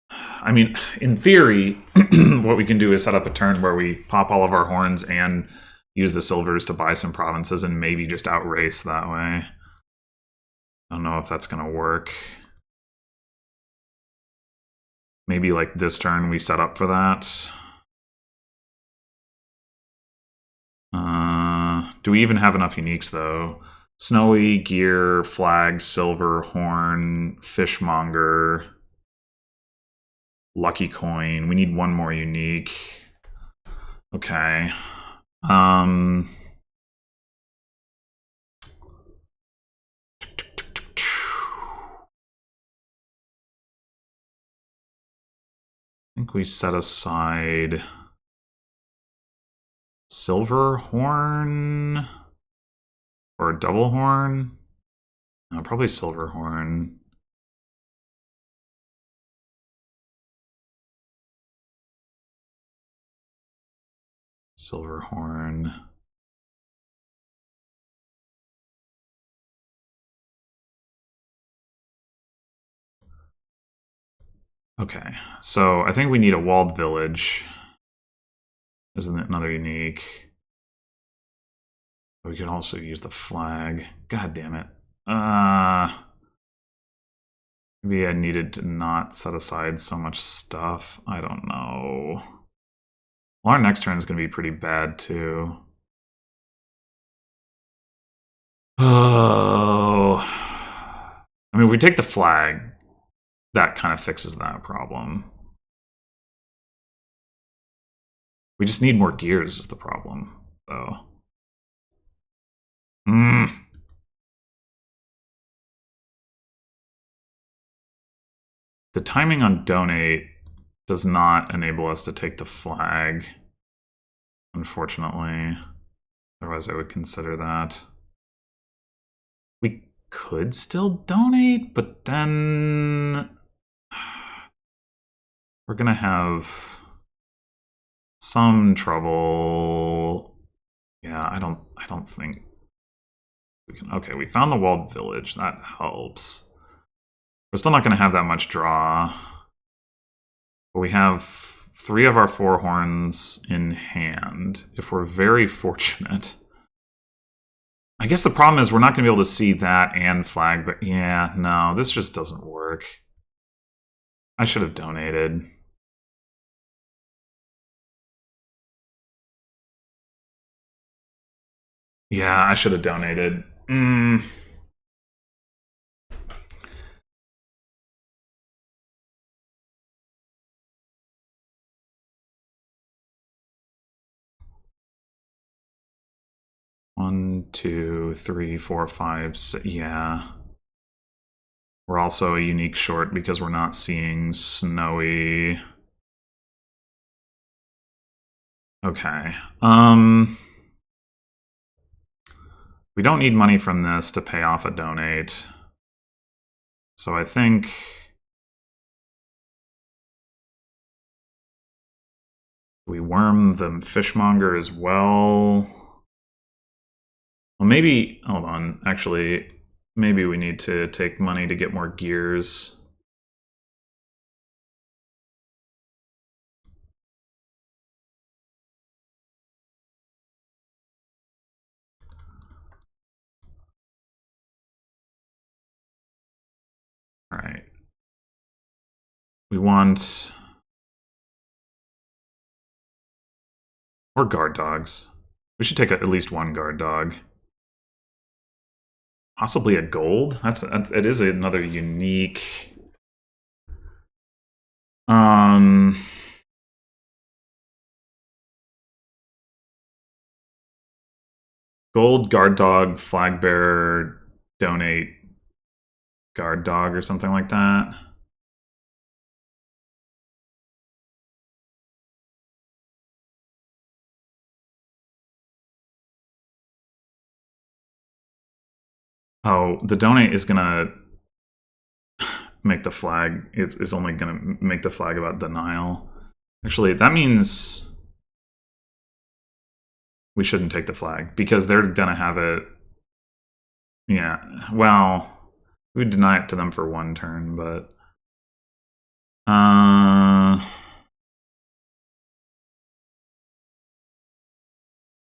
I mean, in theory, what we can do is set up a turn where we pop all of our horns and use the silvers to buy some provinces and maybe just outrace that way. I don't know if that's going to work. Maybe like this turn we set up for that. Do we even have enough uniques though? Snowy, gear, flag, silver, horn, fishmonger, lucky coin. We need one more unique. Okay. I think we set aside silver horn or a double horn. No, probably silver horn. Silver horn. Okay, so I think we need a walled village. Isn't it another unique? We could also use the flag. God damn it. Maybe I needed to not set aside so much stuff. I don't know. Well, our next turn is going to be pretty bad, too. Oh. I mean, if we take the flag, that kind of fixes that problem. We just need more gears is the problem, though. The timing on donate does not enable us to take the flag, unfortunately. Otherwise, I would consider that. We could still donate, but then we're gonna have some trouble. Yeah, I don't think we can. Okay, we found the walled village. That helps. We're still not gonna have that much draw. But we have 3 of our 4 horns in hand. If we're very fortunate. I guess the problem is we're not going to be able to see that and flag, but yeah, no, this just doesn't work. I should have donated. Yeah, I should have donated. 1, 2, 3, 4, 5, 6. Yeah. We're also a unique short because we're not seeing snowy. Okay. We don't need money from this to pay off a donate. So I think we worm the fishmonger as well. Well, maybe, hold on, actually, maybe we need to take money to get more gears. All right. We want more guard dogs. We should take at least one guard dog. Possibly a gold? It is another unique. Gold guard dog, flag bearer, donate guard dog or something like that. Oh, the donate is gonna make the flag is only gonna make the flag about denial. Actually, that means we shouldn't take the flag because they're gonna have it. Yeah, well, we would deny it to them for one turn, but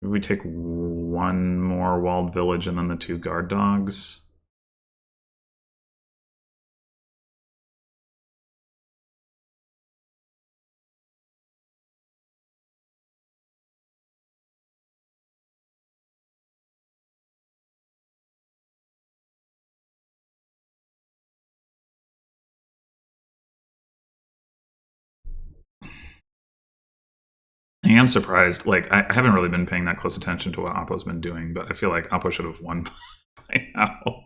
we take one more walled village and then the 2 guard dogs. I am surprised. Like, I haven't really been paying that close attention to what Oppo's been doing, but I feel like Oppo should have won by now.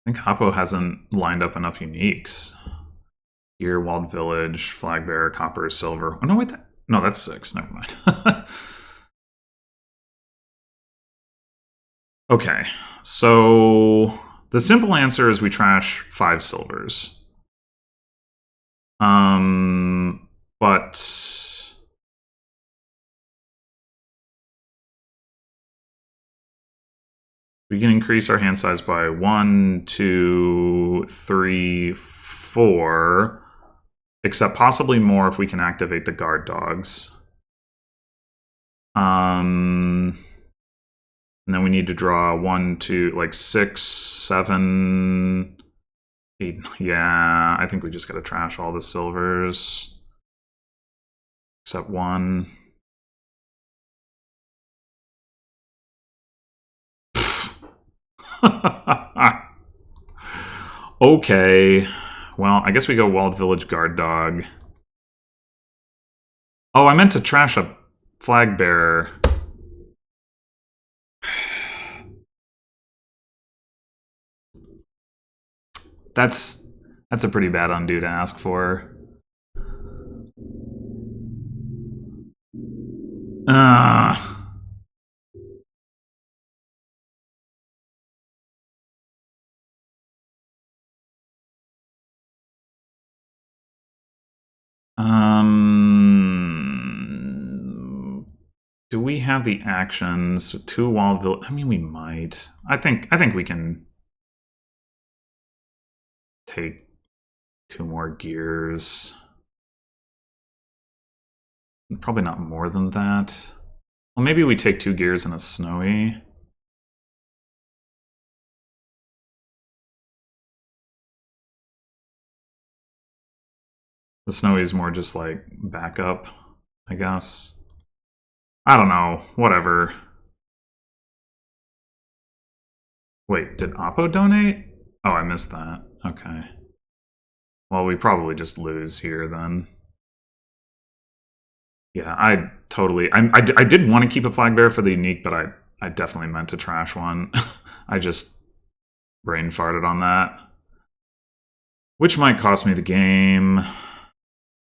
I think Oppo hasn't lined up enough uniques. Here, Walled Village, Flag Bearer, Copper, Silver. Oh, no, wait. No, that's 6. Never mind. Okay, so the simple answer is we trash 5 silvers. But we can increase our hand size by 1, 2, 3, 4, except possibly more if we can activate the guard dogs. And then we need to draw 1, 2, like 6, 7, 8. Yeah, I think we just gotta trash all the silvers. Except 1. Okay. Well, I guess we go Walled Village Guard Dog. Oh, I meant to trash a Flag Bearer. That's a pretty bad undo to ask for. Do we have the actions? 2 Walled Village. I mean, we might. I think we can take 2 more gears. Probably not more than that. Well, maybe we take 2 gears and a snowy. The Snowy's more just like backup, I guess. I don't know. Whatever. Wait, did Oppo donate? Oh, I missed that. Okay. Well, we probably just lose here then. Yeah, I totally. I did want to keep a flag bearer for the unique, but I definitely meant to trash one. I just brain farted on that. Which might cost me the game.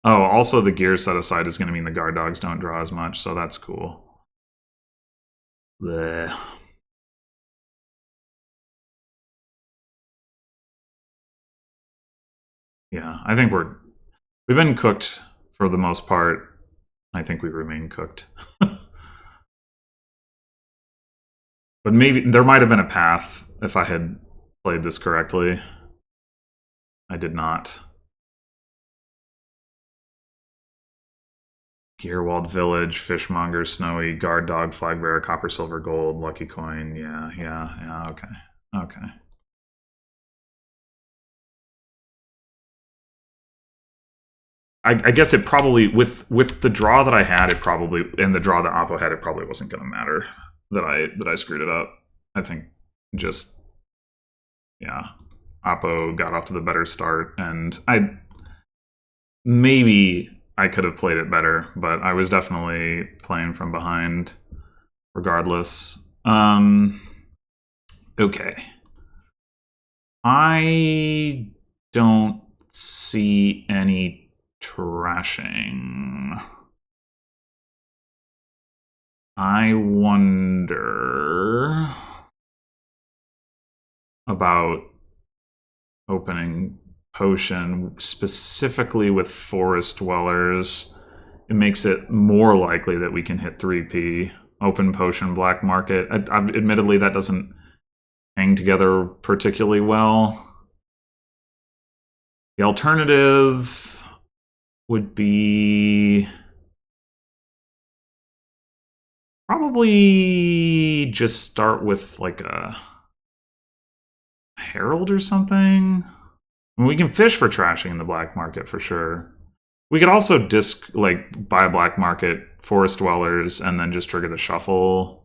Oh, also the gear set aside is going to mean the guard dogs don't draw as much, so that's cool. Blech. Yeah, I think we've been cooked for the most part. I think we remain cooked. But maybe there might have been a path if I had played this correctly. I did not. Gearwald Village, Fishmonger, Snowy, Guard Dog, Flag Bearer, Copper, Silver, Gold, Lucky Coin. Yeah, okay. Okay. I guess it probably, with the draw that I had, it probably, and the draw that Oppo had, it probably wasn't going to matter that I screwed it up. I think just, yeah, Oppo got off to the better start, and maybe I could have played it better, but I was definitely playing from behind regardless. Okay. I don't see any trashing. I wonder about opening potion, specifically with forest dwellers. It makes it more likely that we can hit 3p. Open potion, black market. Admittedly, that doesn't hang together particularly well. The alternative would be probably just start with like a herald or something. I mean, we can fish for trashing in the black market for sure. We could also buy black market forest dwellers and then just trigger the shuffle.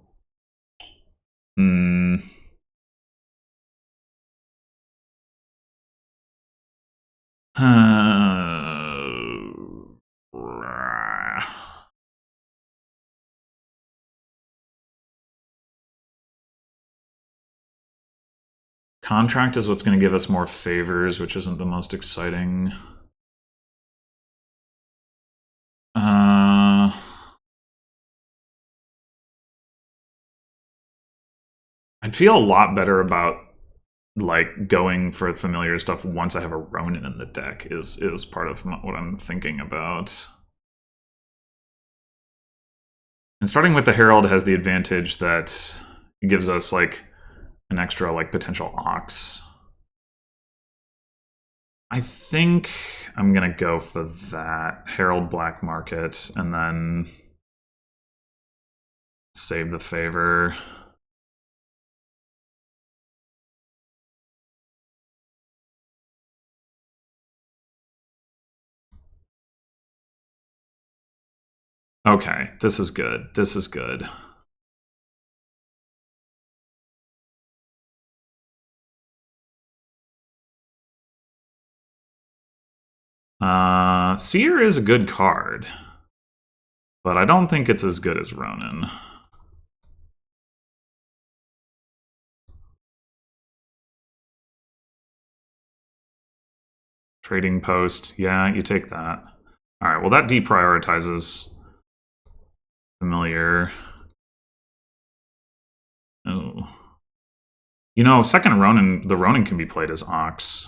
Contract is what's going to give us more favors, which isn't the most exciting. I'd feel a lot better about like going for familiar stuff once I have a Ronin in the deck is part of what I'm thinking about. And starting with the Herald has the advantage that it gives us like an extra like potential Ox. I think I'm gonna go for that Herald Black Market and then save the favor. Okay, this is good. This is good. Seer is a good card, but I don't think it's as good as Ronin. Trading post, yeah, you take that. All right, well that deprioritizes familiar. Oh, you know, second Ronin, the Ronin can be played as Ox.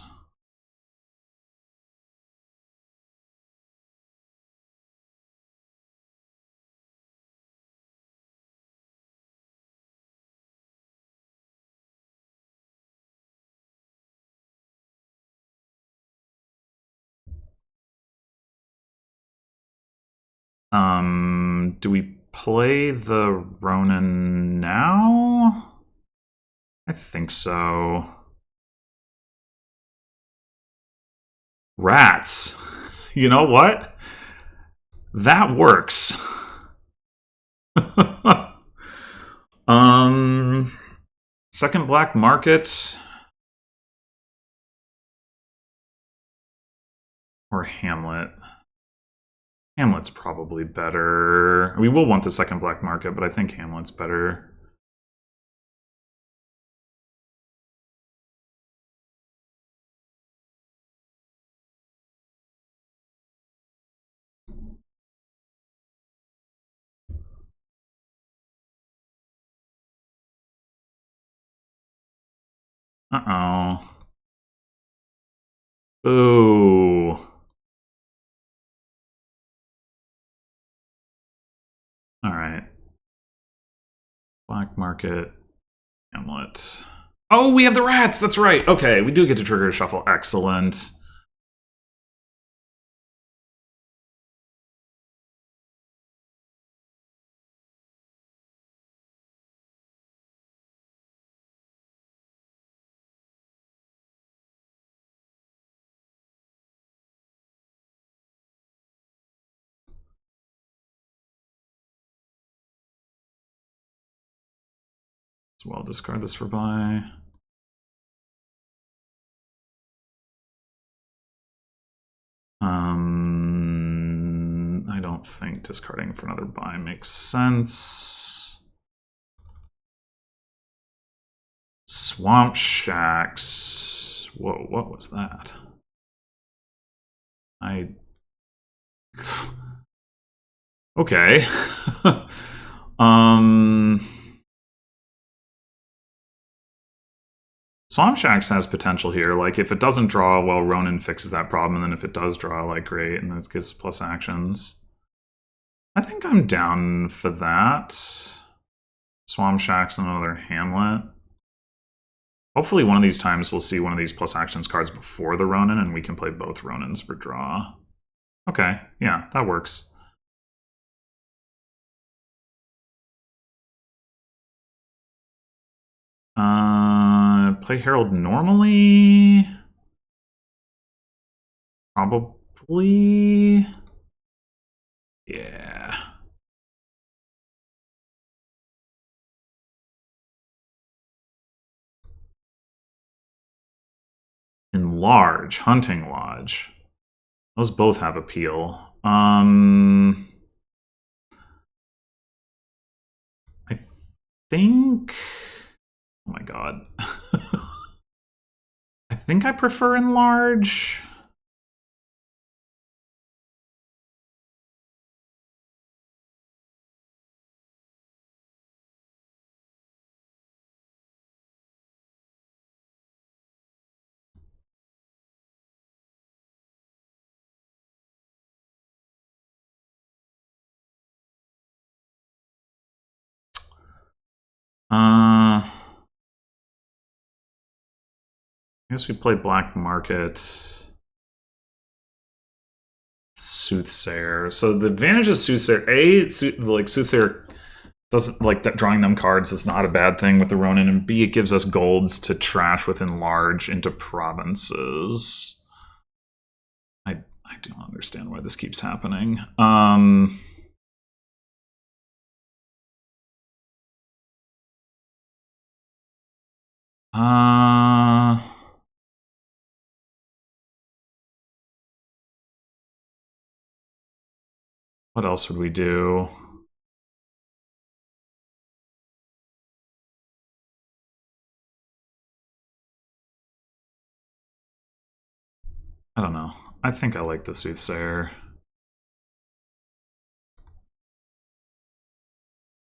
Do we play the Ronin now? I think so. Rats. You know what? That works. Second black market. Or Hamlet. Hamlet's probably better. We will want the second black market, but I think Hamlet's better. Uh-oh. Ooh. All right. Black market, Hamlet. Oh, we have the rats. That's right. Okay, we do get to trigger a shuffle. Excellent. As well, discard this for buy. I don't think discarding for another buy makes sense. Swamp Shacks. Whoa, what was that? Okay. Swamp Shacks has potential here. Like, if it doesn't draw, well, Ronin fixes that problem, and then if it does draw, like, great, and it gives plus actions. I think I'm down for that. Swamp Shacks and another Hamlet. Hopefully one of these times we'll see one of these plus actions cards before the Ronin, and we can play both Ronins for draw. Okay, yeah, that works. Play Herald normally? Probably. Yeah. Enlarge, Hunting Lodge. Those both have appeal. I think... Oh my god. I think I prefer Enlarge. I guess we play Black Market. Soothsayer. So the advantage of Soothsayer, Soothsayer doesn't like that. Drawing them cards is not a bad thing with the Ronin, and B, it gives us golds to trash with Enlarge into provinces. I don't understand why this keeps happening. What else would we do? I don't know. I think I like the Soothsayer.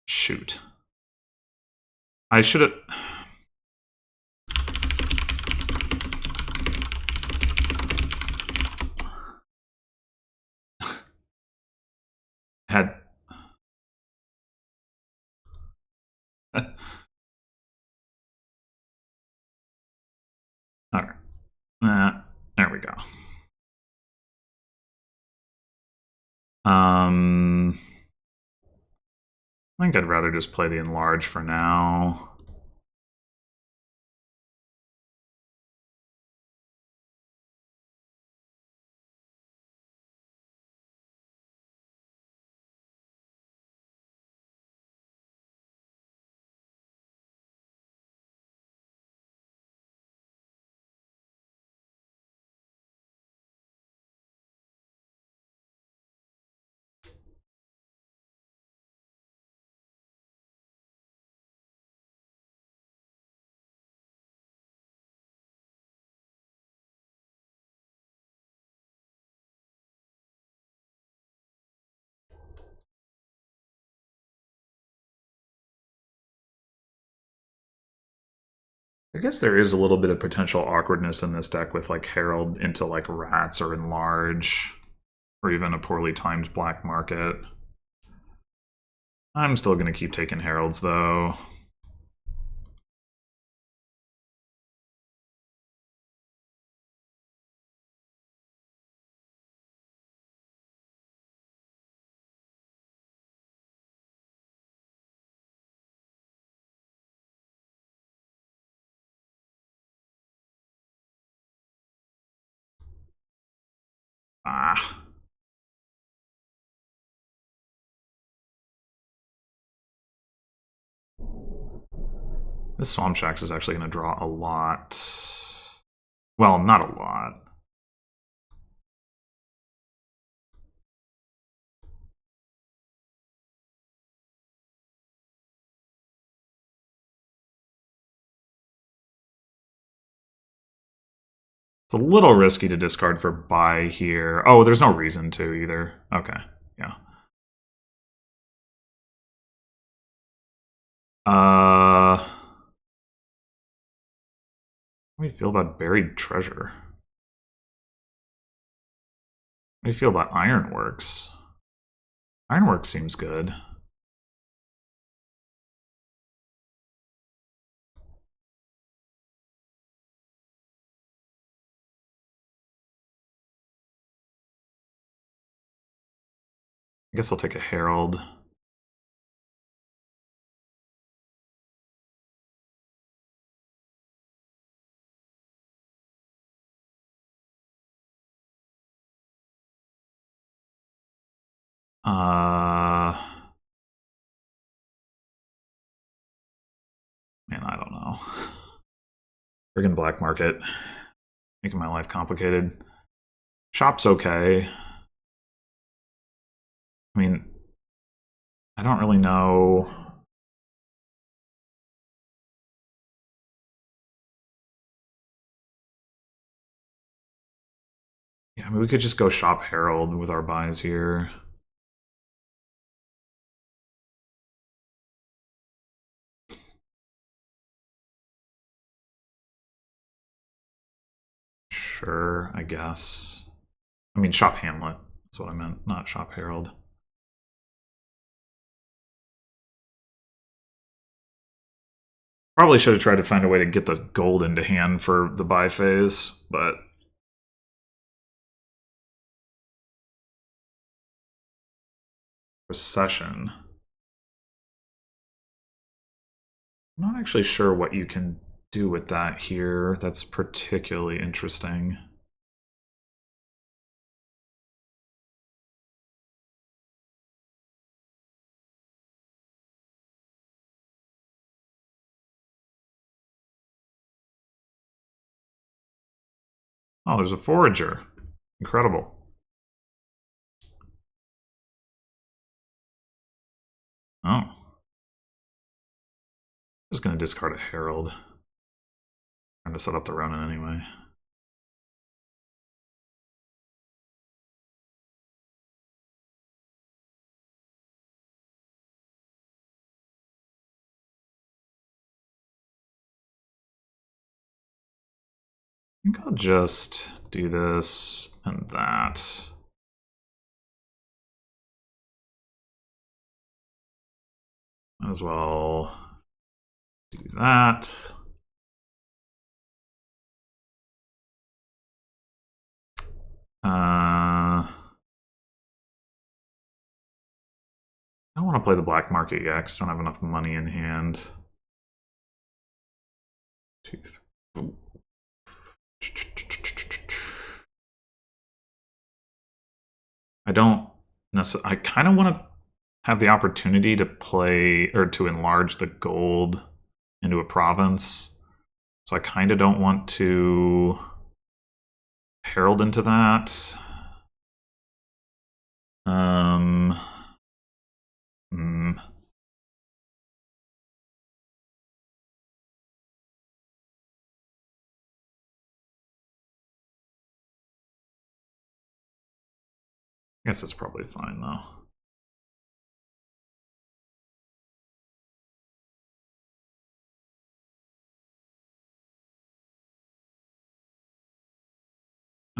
Shoot. I should have... had... Alright. There we go. I think I'd rather just play the Enlarge for now. I guess there is a little bit of potential awkwardness in this deck with like Herald into like Rats or Enlarge, or even a poorly timed Black Market. I'm still going to keep taking Heralds though. Ah. This Swamp Shax is actually going to draw a lot. Well, not a lot. It's a little risky to discard for buy here. Oh, there's no reason to either. Okay, yeah. How do you feel about Buried Treasure? How do you feel about Ironworks? Ironworks seems good. I guess I'll take a Herald. Man, I don't know. Friggin' Black Market. Making my life complicated. Shop's okay. I mean, I don't really know. Yeah, I mean, we could just go Shop Herald with our buys here. Sure, I guess. I mean, Shop Hamlet. That's what I meant, not Shop Herald. Probably should have tried to find a way to get the gold into hand for the buy phase, but Recession. I'm not actually sure what you can do with that here. That's particularly interesting. Oh, there's a Forager. Incredible. Oh. I'm just going to discard a Herald. Trying to set up the Ronin anyway. I think I'll just do this and that. Might as well do that. I don't want to play the black market yet because I don't have enough money in hand. 2, 3. I don't necessarily. I kind of want to have the opportunity to play or to enlarge the gold into a province. So I kind of don't want to herald into that. I guess it's probably fine though.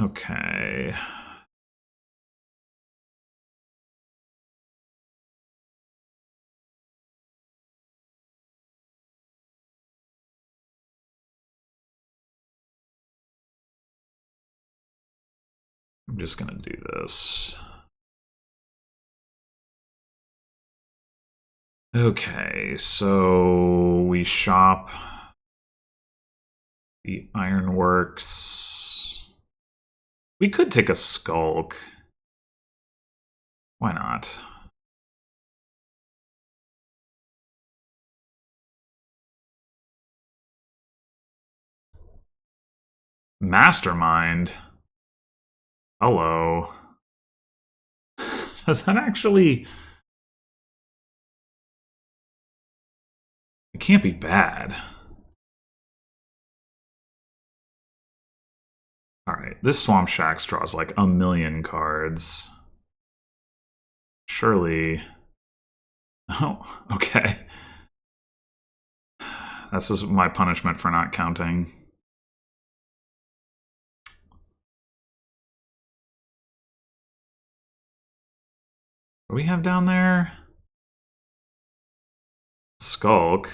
Okay. I'm just gonna do this. Okay, so we shop the ironworks. We could take a skulk. Why not? Mastermind. Hello. Does that actually... It can't be bad. Alright, this Swamp Shax draws like a million cards. Surely... Oh, okay. This is my punishment for not counting. What do we have down there? Skulk.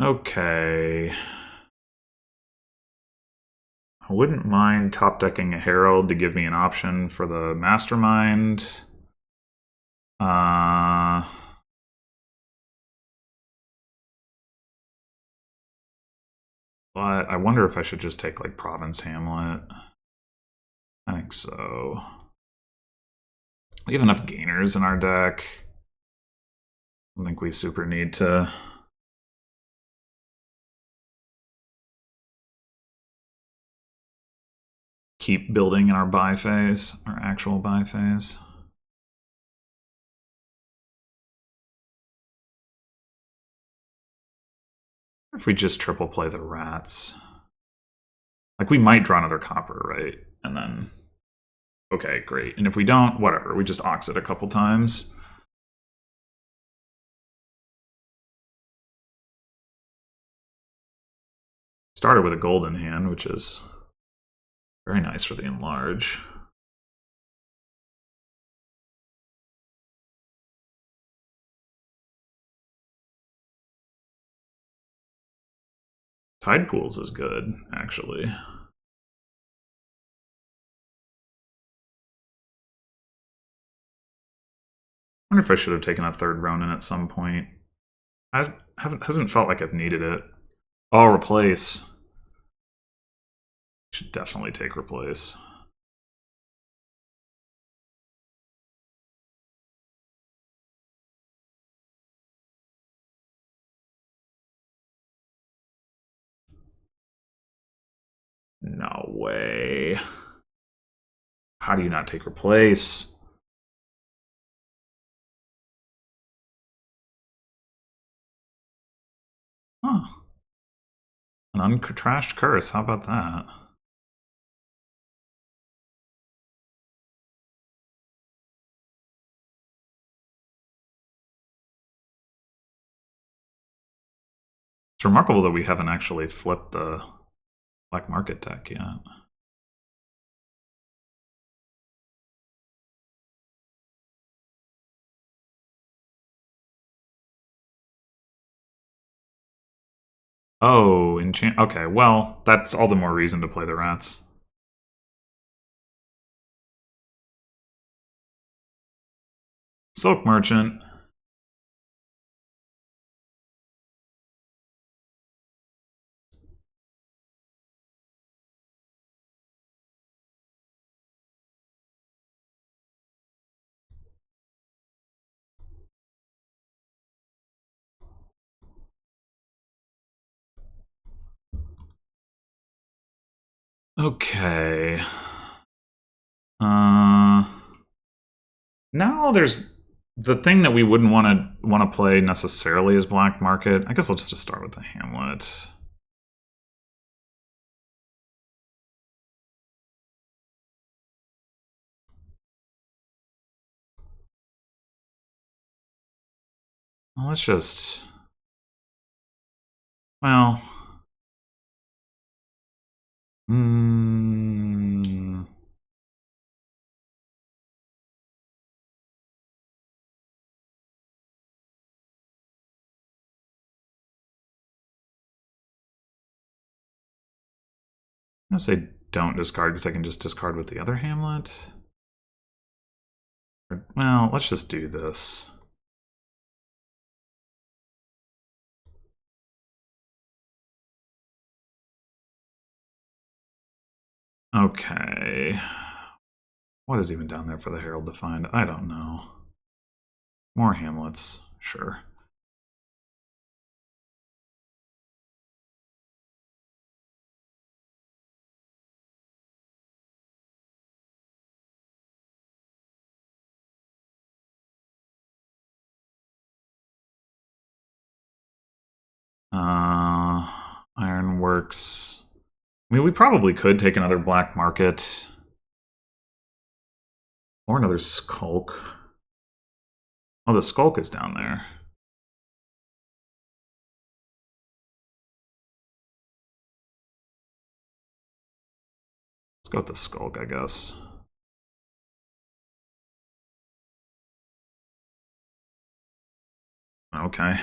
Okay. I wouldn't mind top decking a Herald to give me an option for the Mastermind. But I wonder if I should just take like Province Hamlet. I think so. We have enough gainers in our deck. I don't think we super need to... keep building in our buy phase, our actual buy phase. If we just triple play the rats. Like, we might draw another copper, right? And then... Okay, great. And if we don't, whatever. We just ox it a couple times. Started with a golden hand, which is very nice for the enlarge. Tide Pools is good, actually. I wonder if I should have taken a third Ronin at some point. Hasn't felt like I've needed it. Oh, replace. Should definitely take replace. No way. How do you not take replace? Huh. An untrashed curse, how about that? It's remarkable that we haven't actually flipped the black market deck yet. Oh, enchant. Okay, well, that's all the more reason to play the rats. Silk Merchant. Okay. Now there's the thing that we wouldn't want to play necessarily is black market. I guess I'll just start with the hamlet. Well, let's just... Well... I'm gonna say don't discard because I can just discard with the other hamlet. Well, let's just do this. Okay. What is even down there for the Herald to find? I don't know. More hamlets, sure. Ironworks. I mean, we probably could take another black market. Or another skulk. Oh, the skulk is down there. Let's go with the skulk, I guess. Okay.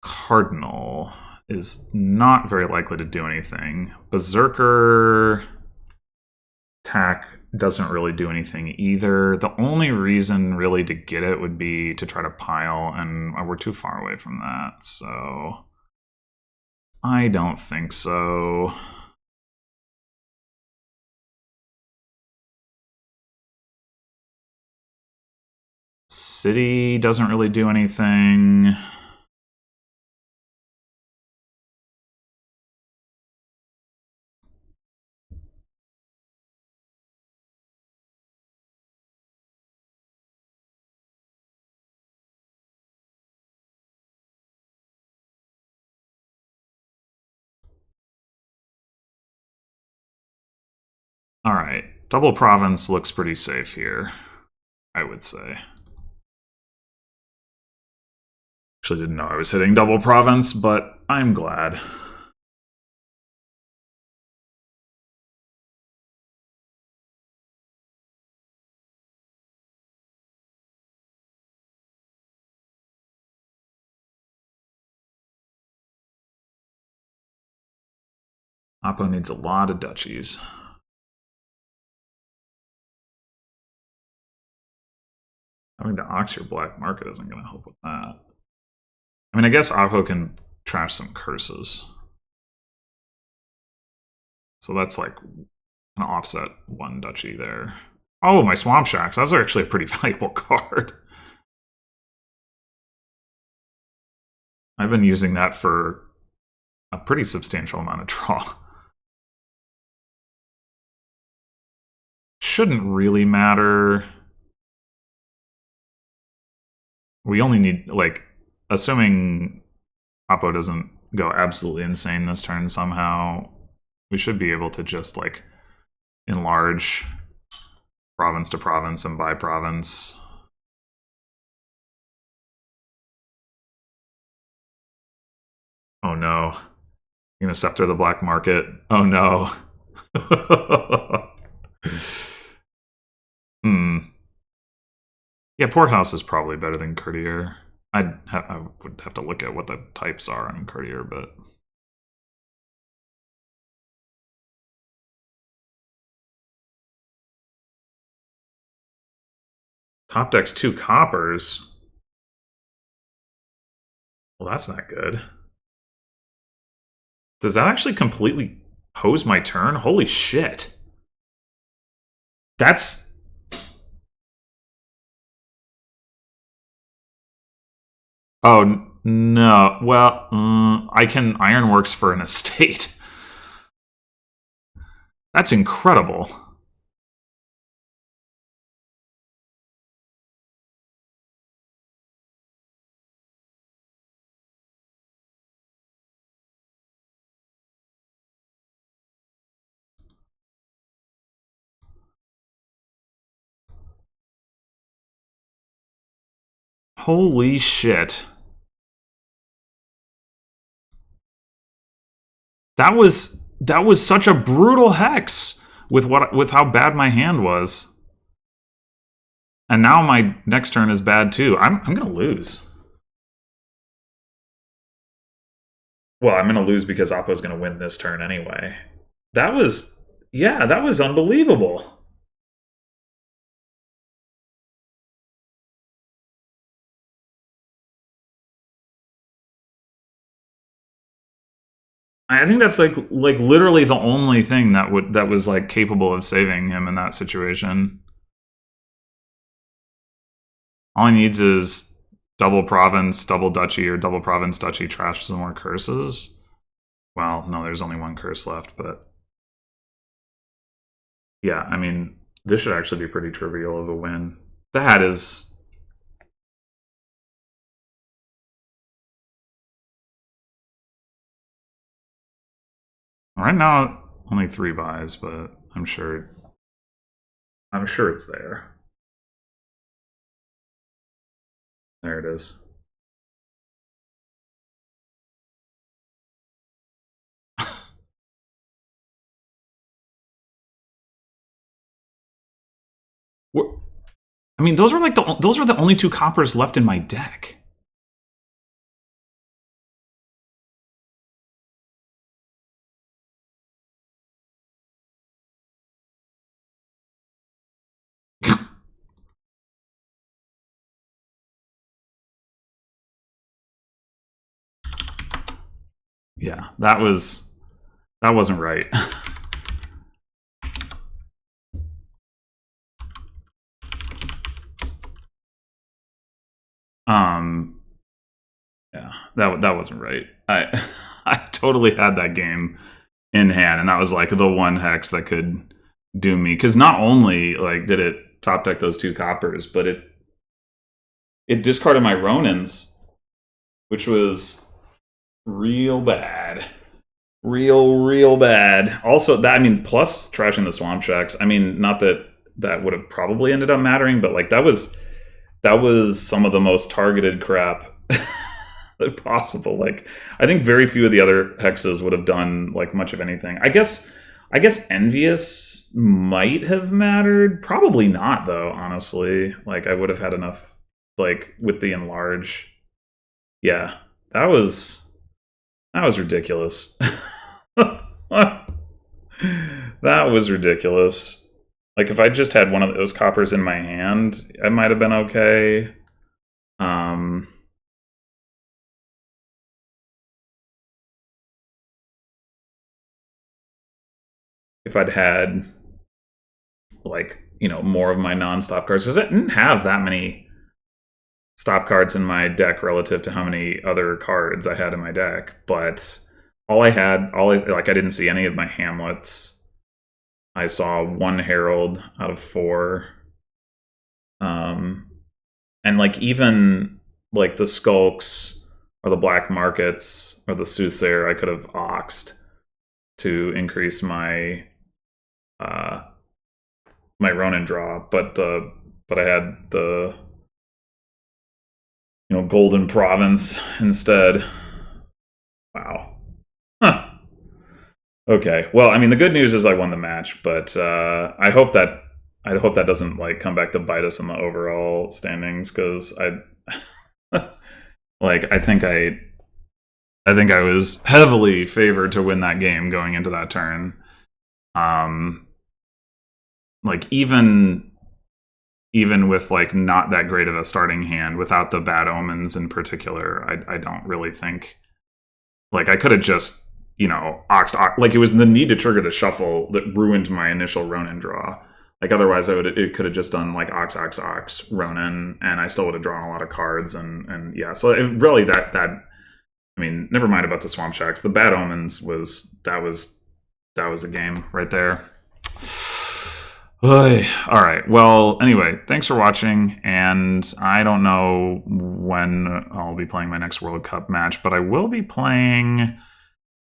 Cardinal is not very likely to do anything. Berserker attack doesn't really do anything either. The only reason really to get it would be to try to pile, and we're too far away from that, so I don't think so. City doesn't really do anything. Alright, double province looks pretty safe here, I would say. Actually didn't know I was hitting double province, but I'm glad. Oppo needs a lot of duchies. Having to ox your black market isn't going to help with that. I mean, I guess Oppo can trash some curses. So that's like an offset one duchy there. Oh, my Swamp Shacks. That's actually a pretty valuable card. I've been using that for a pretty substantial amount of draw. Shouldn't really matter. We only need, like, assuming Oppo doesn't go absolutely insane this turn somehow, we should be able to just, like, enlarge province to province and by province. Oh no. You're gonna scepter the black market. Oh no. Yeah, Porthouse is probably better than Courtier. I would have to look at what the types are on Courtier, but... Top deck's 2 coppers. Well, that's not good. Does that actually completely pose my turn? Holy shit. That's... Oh, No. Well, I can Ironworks for an estate. That's incredible. Holy shit. That was such a brutal hex with how bad my hand was. And now my next turn is bad too. I'm gonna lose. Well, I'm gonna lose because Oppo's gonna win this turn anyway. That was that was unbelievable. I think that's like literally the only thing that was like capable of saving him in that situation. All he needs is double province, double duchy, or double province, duchy, trash some more curses. Well, no, there's only one curse left, but yeah, I mean, this should actually be pretty trivial of a win. That is. Right now, only 3 buys, but I'm sure it's there. There it is. I mean, those are the only 2 coppers left in my deck. Yeah, that wasn't right. Yeah, that wasn't right. I totally had that game in hand, and that was like the one hex that could do me. Because not only like did it top deck those 2 coppers, but it discarded my Ronins, which was real bad. Real bad. Also, that, I mean, plus trashing the swamp checks. I mean, not that would have probably ended up mattering, but like that was some of the most targeted crap possible. Like, I think very few of the other hexes would have done like much of anything. I guess Envious might have mattered. Probably not, though, honestly. Like, I would have had enough, like, with the enlarge. Yeah, that was ridiculous. That was ridiculous. Like, if I just had one of those coppers in my hand, I might have been okay. If I'd had, like, you know, more of my non-stop cards, because I didn't have that many stop cards in my deck relative to how many other cards I had in my deck. But I didn't see any of my Hamlets. I saw 1 Herald out of 4. And like even like the Skulks or the Black Markets or the Soothsayer, I could have oxed to increase my my Ronin draw, but I had the, you know, Golden Province instead. Wow. Huh. Okay. Well, I mean, the good news is I won the match, but I hope that doesn't like come back to bite us in the overall standings, because I think I was heavily favored to win that game going into that turn. Like even with like not that great of a starting hand, without the bad omens in particular, I don't really think, like, I could have just, you know, oxed, like, it was the need to trigger the shuffle that ruined my initial Ronin draw. Like otherwise, it could have just done like Ox, Ox, Ox, Ronin, and I still would have drawn a lot of cards. And yeah, so it really that I mean, never mind about the Swamp Shacks. The Bad Omens was the game right there. All right. Well, anyway, thanks for watching. And I don't know when I'll be playing my next World Cup match, but I will be playing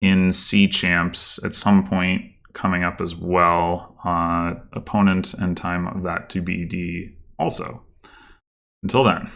in Sea Champs at some point coming up as well. Opponent and time of that to be also. Until then.